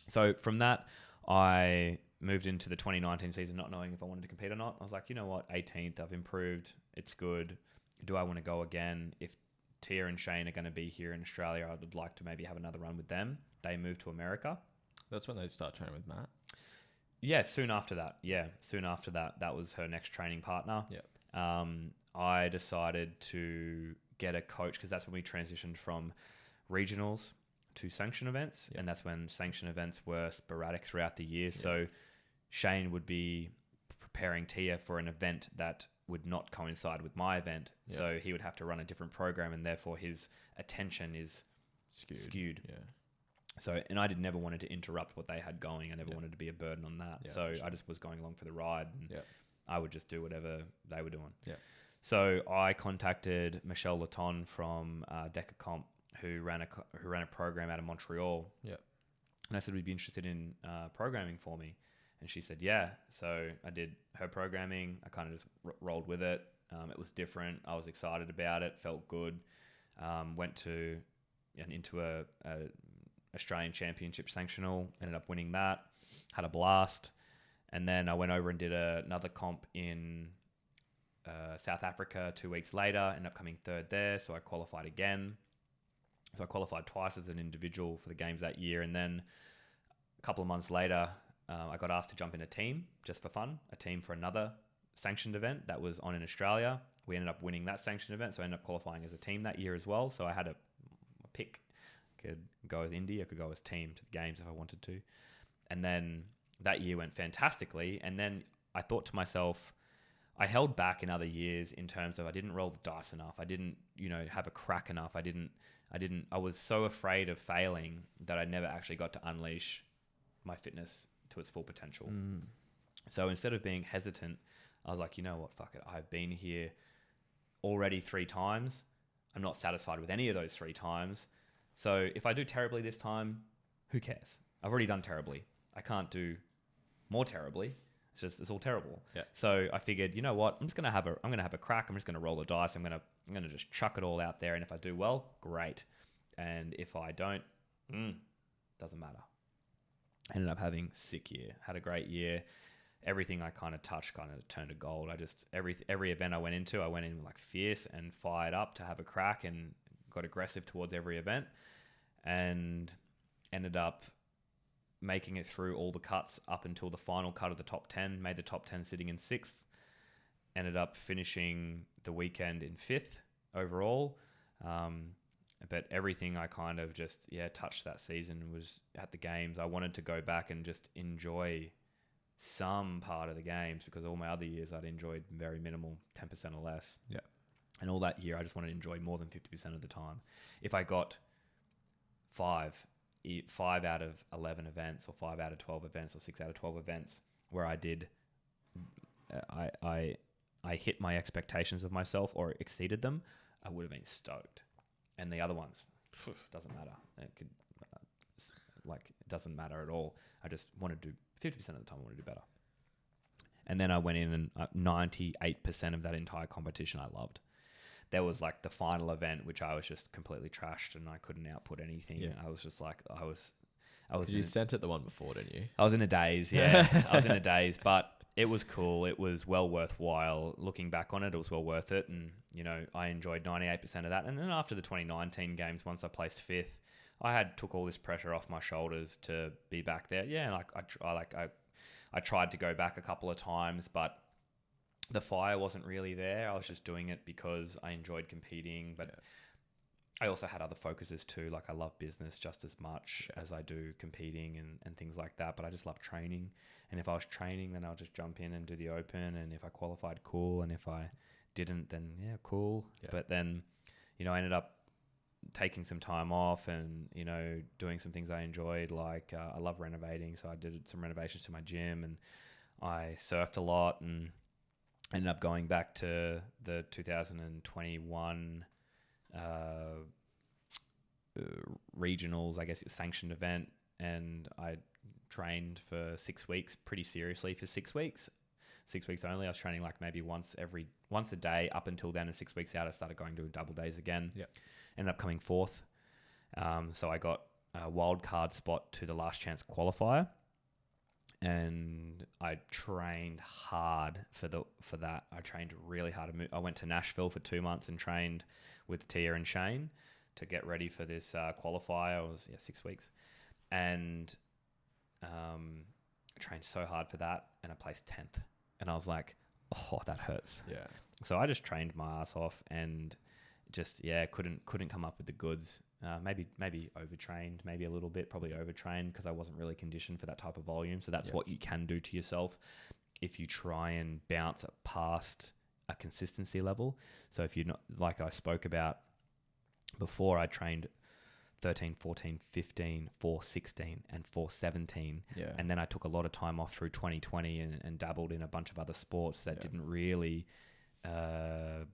So from that, I moved into the 2019 season not knowing if I wanted to compete or not. I was like, you know what, 18th, I've improved. It's good. Do I want to go again? If Tia and Shane are going to be here in Australia, I would like to maybe have another run with them. They moved to America. That's when they start training with Matt? Yeah, soon after that. That was her next training partner. Yeah. I decided to get a coach because that's when we transitioned from regionals to sanction events. Yep. And that's when sanction events were sporadic throughout the year. Yep. So Shane would be preparing Tia for an event that would not coincide with my event. Yep. So he would have to run a different program and therefore his attention is skewed. Yeah. So, and I never wanted to interrupt what they had going. I never wanted to be a burden on that. Yeah, so for sure. I just was going along for the ride, and Yeah. I would just do whatever they were doing. Yeah. So I contacted Michelle Laton from Decacomp, who ran a program out of Montreal. Yeah. And I said, would you be interested in programming for me? And she said, yeah. So I did her programming. I kind of just rolled with it. It was different. I was excited about it. Felt good. Went into a Australian Championship Sanctional. Ended up winning that. Had a blast. And then I went over and did another comp in South Africa 2 weeks later. Ended up coming third there. So I qualified again. So I qualified twice as an individual for the games that year. And then a couple of months later, I got asked to jump in a team just for fun, a team for another sanctioned event that was on in Australia. We ended up winning that sanctioned event. So I ended up qualifying as a team that year as well. So I had a pick. I could go as Indy, I could go as team to the games if I wanted to. And then that year went fantastically. And then I thought to myself, I held back in other years in terms of I didn't roll the dice enough. I didn't, have a crack enough. I was so afraid of failing that I never actually got to unleash my fitness to its full potential. So instead of being hesitant, I was like, you know what, fuck it. I've been here already 3 times. I'm not satisfied with any of those 3 times. So if I do terribly this time, who cares? I've already done terribly. I can't do more terribly. It's all terrible. Yeah. So I figured, you know what? I'm gonna have a crack. I'm just gonna roll the dice. I'm gonna just chuck it all out there. And if I do well, great. And if I don't, doesn't matter. Ended up having a sick year. Had a great year. Everything I kind of touched kind of turned to gold. Every event I went in like fierce and fired up to have a crack, and got aggressive towards every event, and ended up making it through all the cuts up until the final cut of the top 10. Made the top 10 sitting in 6th. Ended up finishing the weekend in 5th overall. But everything I kind of just touched that season was at the games. I wanted to go back and just enjoy some part of the games, because all my other years I'd enjoyed very minimal, 10% or less. Yeah. And all that year I just wanted to enjoy more than 50% of the time. If I got 5 out of 11 events, or 5 out of 12 events, or 6 out of 12 events where I did, I hit my expectations of myself or exceeded them, I would have been stoked. And the other ones, doesn't matter. It doesn't matter at all. I just want to do 50% of the time. I want to do better. And then I went in, and 98% of that entire competition I loved. There was like the final event, which I was just completely trashed, and I couldn't output anything. Yeah. I was just like, I was. You sent it the one before, didn't you? I was in a daze. Yeah, I was in a daze, but it was cool. It was well worthwhile. Looking back on it, it was well worth it. And, I enjoyed 98% of that. And then after the 2019 games, once I placed 5th, I took all this pressure off my shoulders to be back there. Yeah. And I tried to go back a couple of times, but the fire wasn't really there. I was just doing it because I enjoyed competing, but I also had other focuses too. Like I love business just as much as I do competing and things like that. But I just love training. And if I was training, then I'll just jump in and do the open. And if I qualified, cool. And if I didn't, then cool. Yeah. But then, I ended up taking some time off and, doing some things I enjoyed. Like I love renovating. So I did some renovations to my gym, and I surfed a lot, and ended up going back to the 2021 regionals, I guess it was sanctioned event, and I trained for 6 weeks pretty seriously for 6 weeks. 6 weeks only. I was training like maybe once a day up until then, and 6 weeks out I started going to double days again. Yeah. Ended up coming 4th. So I got a wild card spot to the last chance qualifier, and I trained hard for that. I trained really hard. I went to Nashville for 2 months and trained with Tia and Shane to get ready for this qualifier. It was 6 weeks, and I trained so hard for that, and I placed 10th. And I was like, oh, that hurts. Yeah. So I just trained my ass off, and just couldn't come up with the goods. Maybe overtrained, maybe a little bit, probably overtrained, because I wasn't really conditioned for that type of volume. So that's what you can do to yourself if you try and bounce past a consistency level. So if you're not, like I spoke about before, I trained 13, 14, 15, 416 and 417. Yeah. And then I took a lot of time off through 2020 and dabbled in a bunch of other sports that didn't really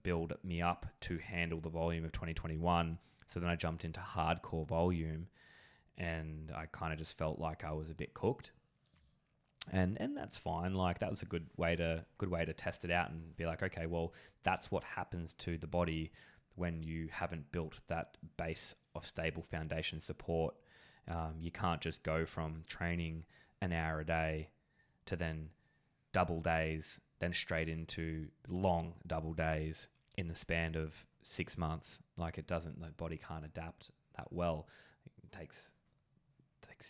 build me up to handle the volume of 2021. So then I jumped into hardcore volume, and I kind of just felt like I was a bit cooked. And that's fine. Like, that was a good way to test it out and be like, okay, well, that's what happens to the body when you haven't built that base of stable foundation support. You can't just go from training an hour a day to then double days, then straight into long double days in the span of 6 months. Like, it doesn't, the body can't adapt that well. It takes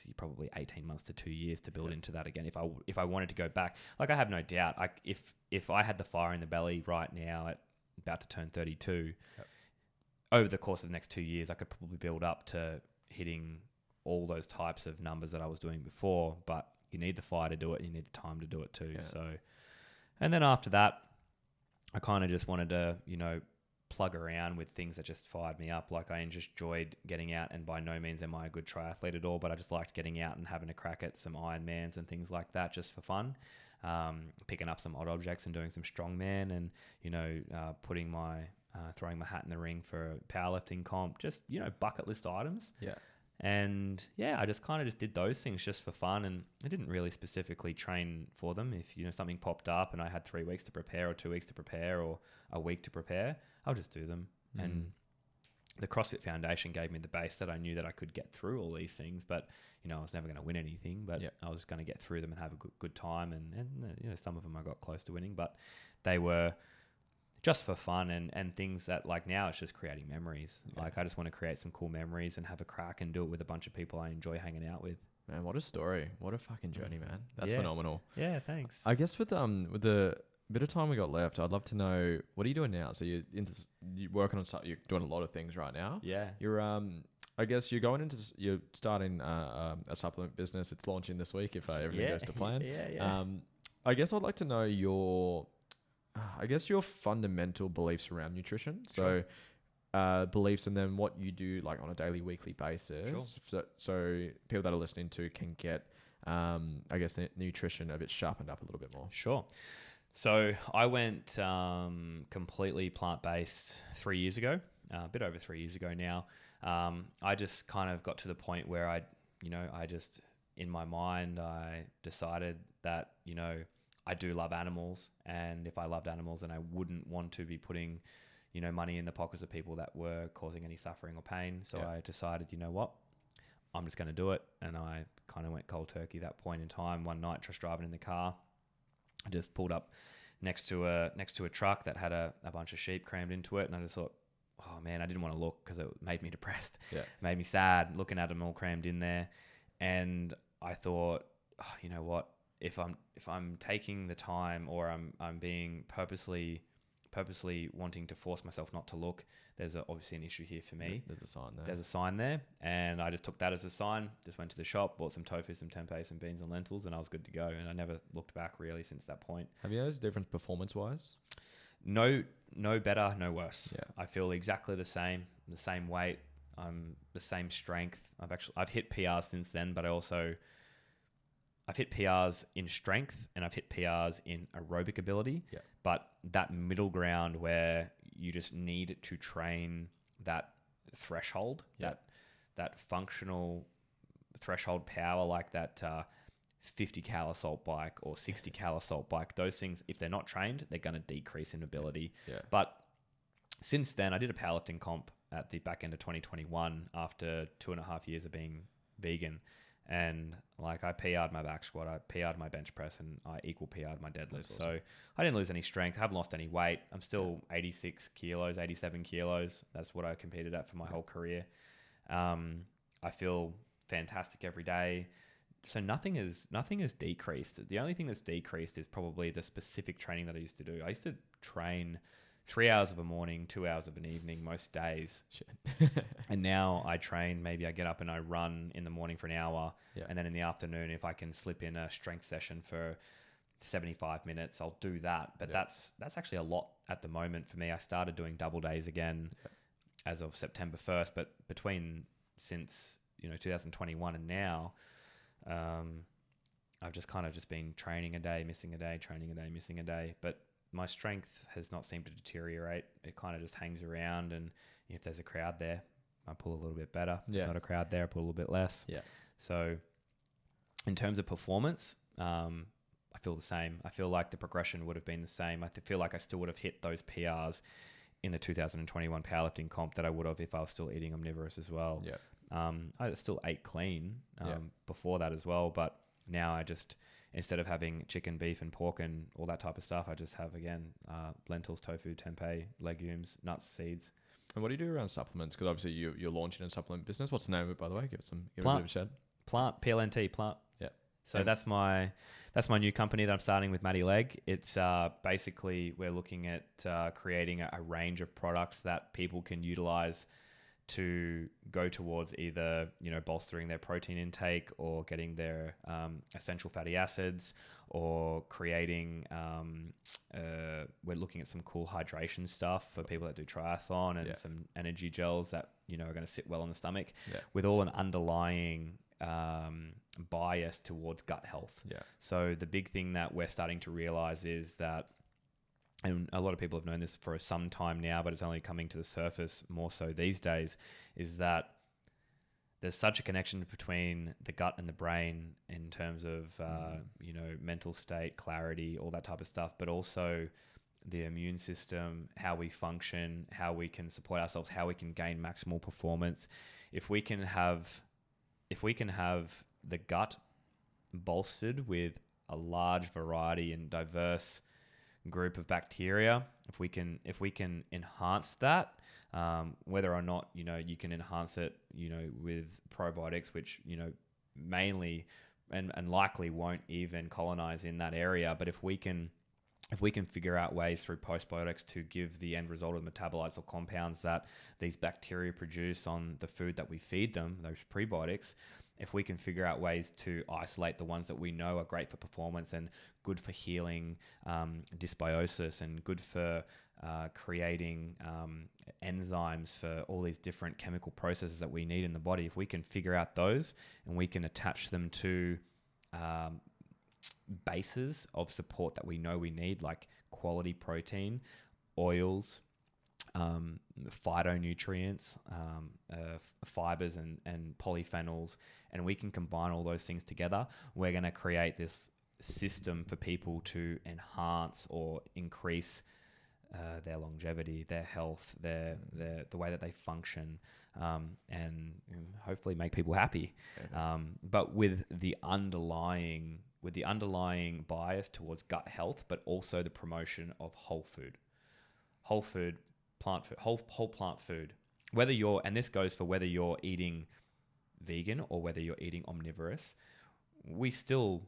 you probably 18 months to 2 years to build into that again. If I wanted to go back, like, I have no doubt, if I had the fire in the belly right now at about to turn 32, over the course of the next 2 years, I could probably build up to hitting all those types of numbers that I was doing before. But you need the fire to do it. You need the time to do it too. Yeah. So, and then after that, I kind of just wanted to, plug around with things that just fired me up. Like, I just enjoyed getting out, and by no means am I a good triathlete at all, but I just liked getting out and having a crack at some Ironmans and things like that just for fun. Picking up some odd objects and doing some strongman, and, throwing my hat in the ring for a powerlifting comp, just, bucket list items. Yeah. And yeah, I just kind of just did those things just for fun, and I didn't really specifically train for them. If, something popped up and I had 3 weeks to prepare or 2 weeks to prepare or a week to prepare, I'll just do them. And the CrossFit Foundation gave me the base that I knew that I could get through all these things, but, I was never going to win anything, but I was going to get through them and have a good time. And some of them I got close to winning, but they were just for fun and things that, like, now it's just creating memories. Yeah. Like, I just want to create some cool memories and have a crack and do it with a bunch of people I enjoy hanging out with. Man, what a story. What a fucking journey, man. That's phenomenal. Yeah, thanks. I guess with the bit of time we got left, I'd love to know, what are you doing now? So you're working on something, you're doing a lot of things right now. Yeah. You're I guess you're going into you're starting a supplement business. It's launching this week if everything goes to plan. Yeah. I guess I'd like to know your fundamental beliefs around nutrition. Sure. So beliefs, and then what you do, like, on a daily, weekly basis. Sure. So people that are listening to can get, I guess, nutrition a bit sharpened up a little bit more. Sure. So I went completely plant-based 3 years ago, a bit over 3 years ago now. I just kind of got to the point where I just, in my mind, I decided that, I do love animals, and if I loved animals, then I wouldn't want to be putting, money in the pockets of people that were causing any suffering or pain. So I decided, you know what, I'm just going to do it. And I kind of went cold turkey at that point in time. One night, just driving in the car, I just pulled up next to a truck that had a bunch of sheep crammed into it, and I just thought, oh man, I didn't want to look because it made me depressed. Yeah. It made me sad looking at them all crammed in there. And I thought, oh, you know what? If I'm taking the time, or I'm being purposely wanting to force myself not to look, there's obviously an issue here for me. There's a sign there. There's a sign there, and I just took that as a sign. Just went to the shop, bought some tofu, some tempeh, some beans and lentils, and I was good to go. And I never looked back really since that point. Have you noticed a difference performance-wise? No better, no worse. Yeah. I feel exactly the same weight. I'm the same strength. I've hit PRs since then, but I've hit PRs in strength, and I've hit PRs in aerobic ability. Yeah. But that middle ground where you just need to train that threshold, that functional threshold power, like that 50 cal assault bike or 60 cal assault bike, those things, if they're not trained, they're going to decrease in ability. Yeah. But since then, I did a powerlifting comp at the back end of 2021 after 2.5 years of being vegan. And like, I PR'd my back squat, I PR'd my bench press, and I equal PR'd my deadlift. Awesome. So I didn't lose any strength. I haven't lost any weight. I'm still 86 kilos, 87 kilos. That's what I competed at for my whole career. I feel fantastic every day. So nothing is decreased. The only thing that's decreased is probably the specific training that I used to do. I used to train 3 hours of a morning, 2 hours of an evening most days. Shit. And now I train, maybe I get up and I run in the morning for an hour. Yeah. And then in the afternoon, if I can slip in a strength session for 75 minutes, I'll do that. But that's actually a lot at the moment for me. I started doing double days again as of September 1st, but between since 2021 and now, I've just kind of just been training a day, missing a day, training a day, missing a day. But my strength has not seemed to deteriorate. It kind of just hangs around, and if there's a crowd there, I pull a little bit better. If there's not a crowd there, I pull a little bit less. Yeah. So in terms of performance, I feel the same. I feel like the progression would have been the same. I feel like I still would have hit those PRs in the 2021 powerlifting comp that I would have if I was still eating omnivorous as well. Yeah. I still ate clean before that as well, but now I just, instead of having chicken, beef, and pork and all that type of stuff, I just have, again, lentils, tofu, tempeh, legumes, nuts, seeds. And what do you do around supplements? Because obviously you're launching a supplement business. What's the name of it, by the way? Give it a bit of a shout. Plant, PLNT, plant. Yeah. So that's my new company that I'm starting with Matty Leg. It's basically, we're looking at creating a range of products that people can utilize to go towards either, bolstering their protein intake or getting their essential fatty acids, or creating, we're looking at some cool hydration stuff for people that do triathlon, and some energy gels that, are going to sit well on the stomach, with all an underlying bias towards gut health. Yeah. So the big thing that we're starting to realize is that, and a lot of people have known this for some time now, but it's only coming to the surface more so these days, is that there's such a connection between the gut and the brain in terms of, mental state, clarity, all that type of stuff, but also the immune system, how we function, how we can support ourselves, how we can gain maximal performance. If we can have the gut bolstered with a large variety and diverse group of bacteria, if we can enhance that, whether or not you can enhance it with probiotics, which mainly and likely won't even colonize in that area, but if we can figure out ways through postbiotics to give the end result of metabolites or compounds that these bacteria produce on the food that we feed them, those prebiotics, if we can figure out ways to isolate the ones that we know are great for performance and good for healing dysbiosis, and good for creating enzymes for all these different chemical processes that we need in the body, if we can figure out those and we can attach them to bases of support that we know we need, like quality protein, oils, phytonutrients, fibers and polyphenols, and we can combine all those things together, we're going to create this system for people to enhance or increase their longevity, their health, the way that they function, and hopefully make people happy. But with the underlying bias towards gut health, but also the promotion of whole food, plant food, whole plant food. And this goes for whether you're eating vegan or whether you're eating omnivorous, we still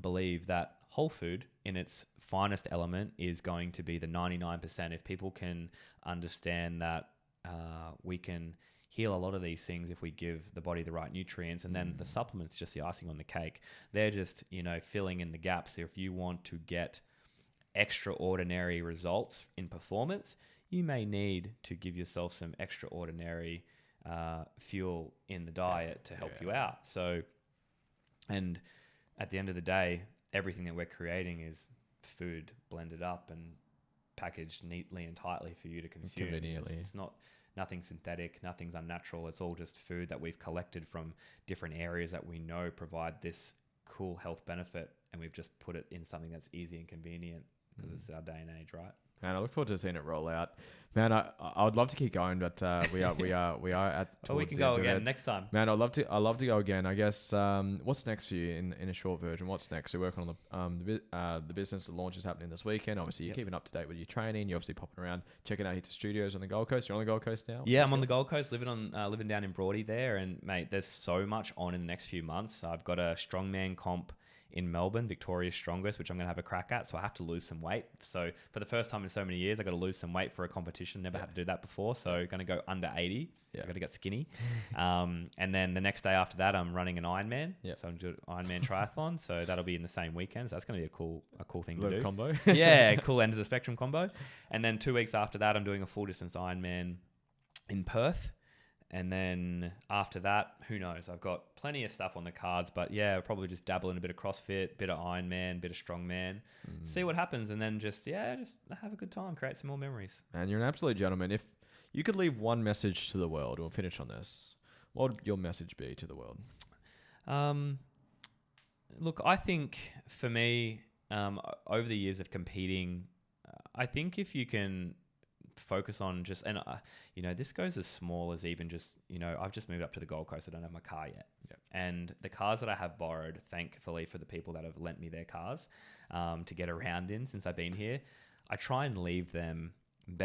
believe that whole food in its finest element is going to be the 99%. If people can understand that we can heal a lot of these things if we give the body the right nutrients, and then the supplements just the icing on the cake. They're just filling in the gaps. If you want to get extraordinary results in performance, you may need to give yourself some extraordinary fuel in the diet to help you out. So, and at the end of the day, everything that we're creating is food blended up and packaged neatly and tightly for you to consume. It's not nothing synthetic, nothing's unnatural. It's all just food that we've collected from different areas that we know provide this cool health benefit, and we've just put it in something that's easy and convenient because it's our day and age, right? Man, I look forward to seeing it roll out. Man, I would love to keep going, but we are at. Oh, we can go again next time. Man, I'd love to go again. I guess what's next for you in a short version? What's next? You're working on the business. The launch is happening this weekend. Obviously, you're keeping up to date with your training. You're obviously popping around, checking out Fittest studios on the Gold Coast. You're on the Gold Coast now. Yeah, I'm on the Gold Coast, living down in Broady there. And mate, there's so much on in the next few months. I've got a strongman comp in Melbourne, Victoria's Strongest, which I'm going to have a crack at. So I have to lose some weight. So for the first time in so many years, I got to lose some weight for a competition. Never had to do that before. So going to go under 80. So I got to get skinny. And then the next day after that, I'm running an Ironman. So I'm doing Ironman triathlon. So that'll be in the same weekend. So that's going to be a cool thing to do. Combo. Yeah, cool end of the spectrum combo. And then 2 weeks after that, I'm doing a full distance Ironman in Perth. And then after that, who knows? I've got plenty of stuff on the cards, but yeah, I'll probably just dabble in a bit of CrossFit, bit of Ironman, bit of strongman, see what happens, and then just have a good time, create some more memories. Man, you're an absolute gentleman. If you could leave one message to the world, we'll finish on this. What would your message be to the world? Look, I think for me, over the years of competing, I think if you can focus on just, and this goes as small as even just, I've just moved up to the Gold Coast. I don't have my car yet. Yep. And the cars that I have borrowed, thankfully for the people that have lent me their cars to get around in since I've been here, I try and leave them in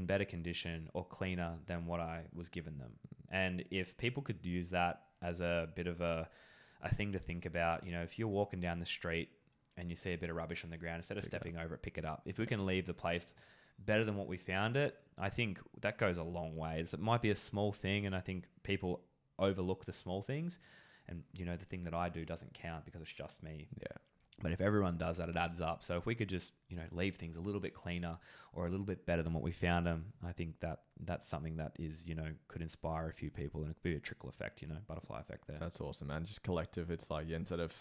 better condition or cleaner than what I was given them. And if people could use that as a bit of a thing to think about, if you're walking down the street and you see a bit of rubbish on the ground, instead of stepping over it, pick it up. If we can leave the place better than what we found it, I think that goes a long way. It might be a small thing, and I think people overlook the small things. And, the thing that I do doesn't count because it's just me. Yeah. But if everyone does that, it adds up. So if we could just, leave things a little bit cleaner or a little bit better than what we found them, I think that's something that is, could inspire a few people, and it could be a trickle effect, butterfly effect there. That's awesome, man. Just collective. It's like, instead of,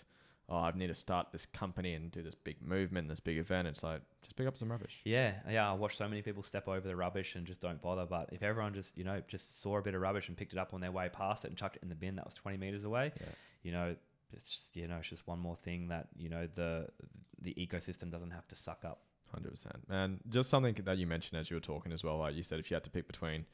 I need to start this company and do this big movement, this big event, it's like, just pick up some rubbish. Yeah. I watch so many people step over the rubbish and just don't bother. But if everyone just, just saw a bit of rubbish and picked it up on their way past it and chucked it in the bin that was 20 meters away, it's just, it's just one more thing that, the ecosystem doesn't have to suck up. 100%. And just something that you mentioned as you were talking as well, like you said, if you had to pick between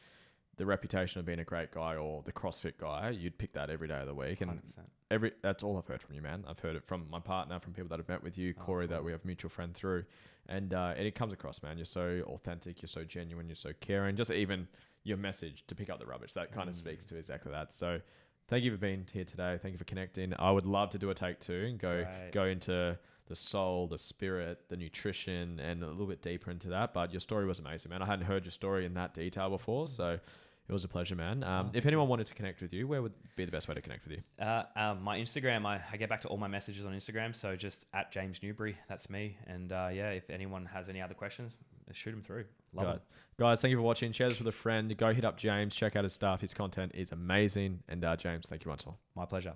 the reputation of being a great guy or the CrossFit guy, you'd pick that every day of the week. And 100%. That's all I've heard from you, man. I've heard it from my partner, from people that have met with you, Corey, cool. that we have mutual friend through. And it comes across, man. You're so authentic. You're so genuine. You're so caring. Just even your message to pick up the rubbish, that kind of speaks to exactly that. So thank you for being here today. Thank you for connecting. I would love to do a take two and go into the soul, the spirit, the nutrition, and a little bit deeper into that. But your story was amazing, man. I hadn't heard your story in that detail before, so it was a pleasure, man. If anyone wanted to connect with you, where would be the best way to connect with you? My Instagram, I get back to all my messages on Instagram, so just at James Newbury, that's me. And if anyone has any other questions, shoot them through. Love it. Guys, thank you for watching. Share this with a friend. Go hit up James. Check out his stuff. His content is amazing. And James, thank you once more. My pleasure.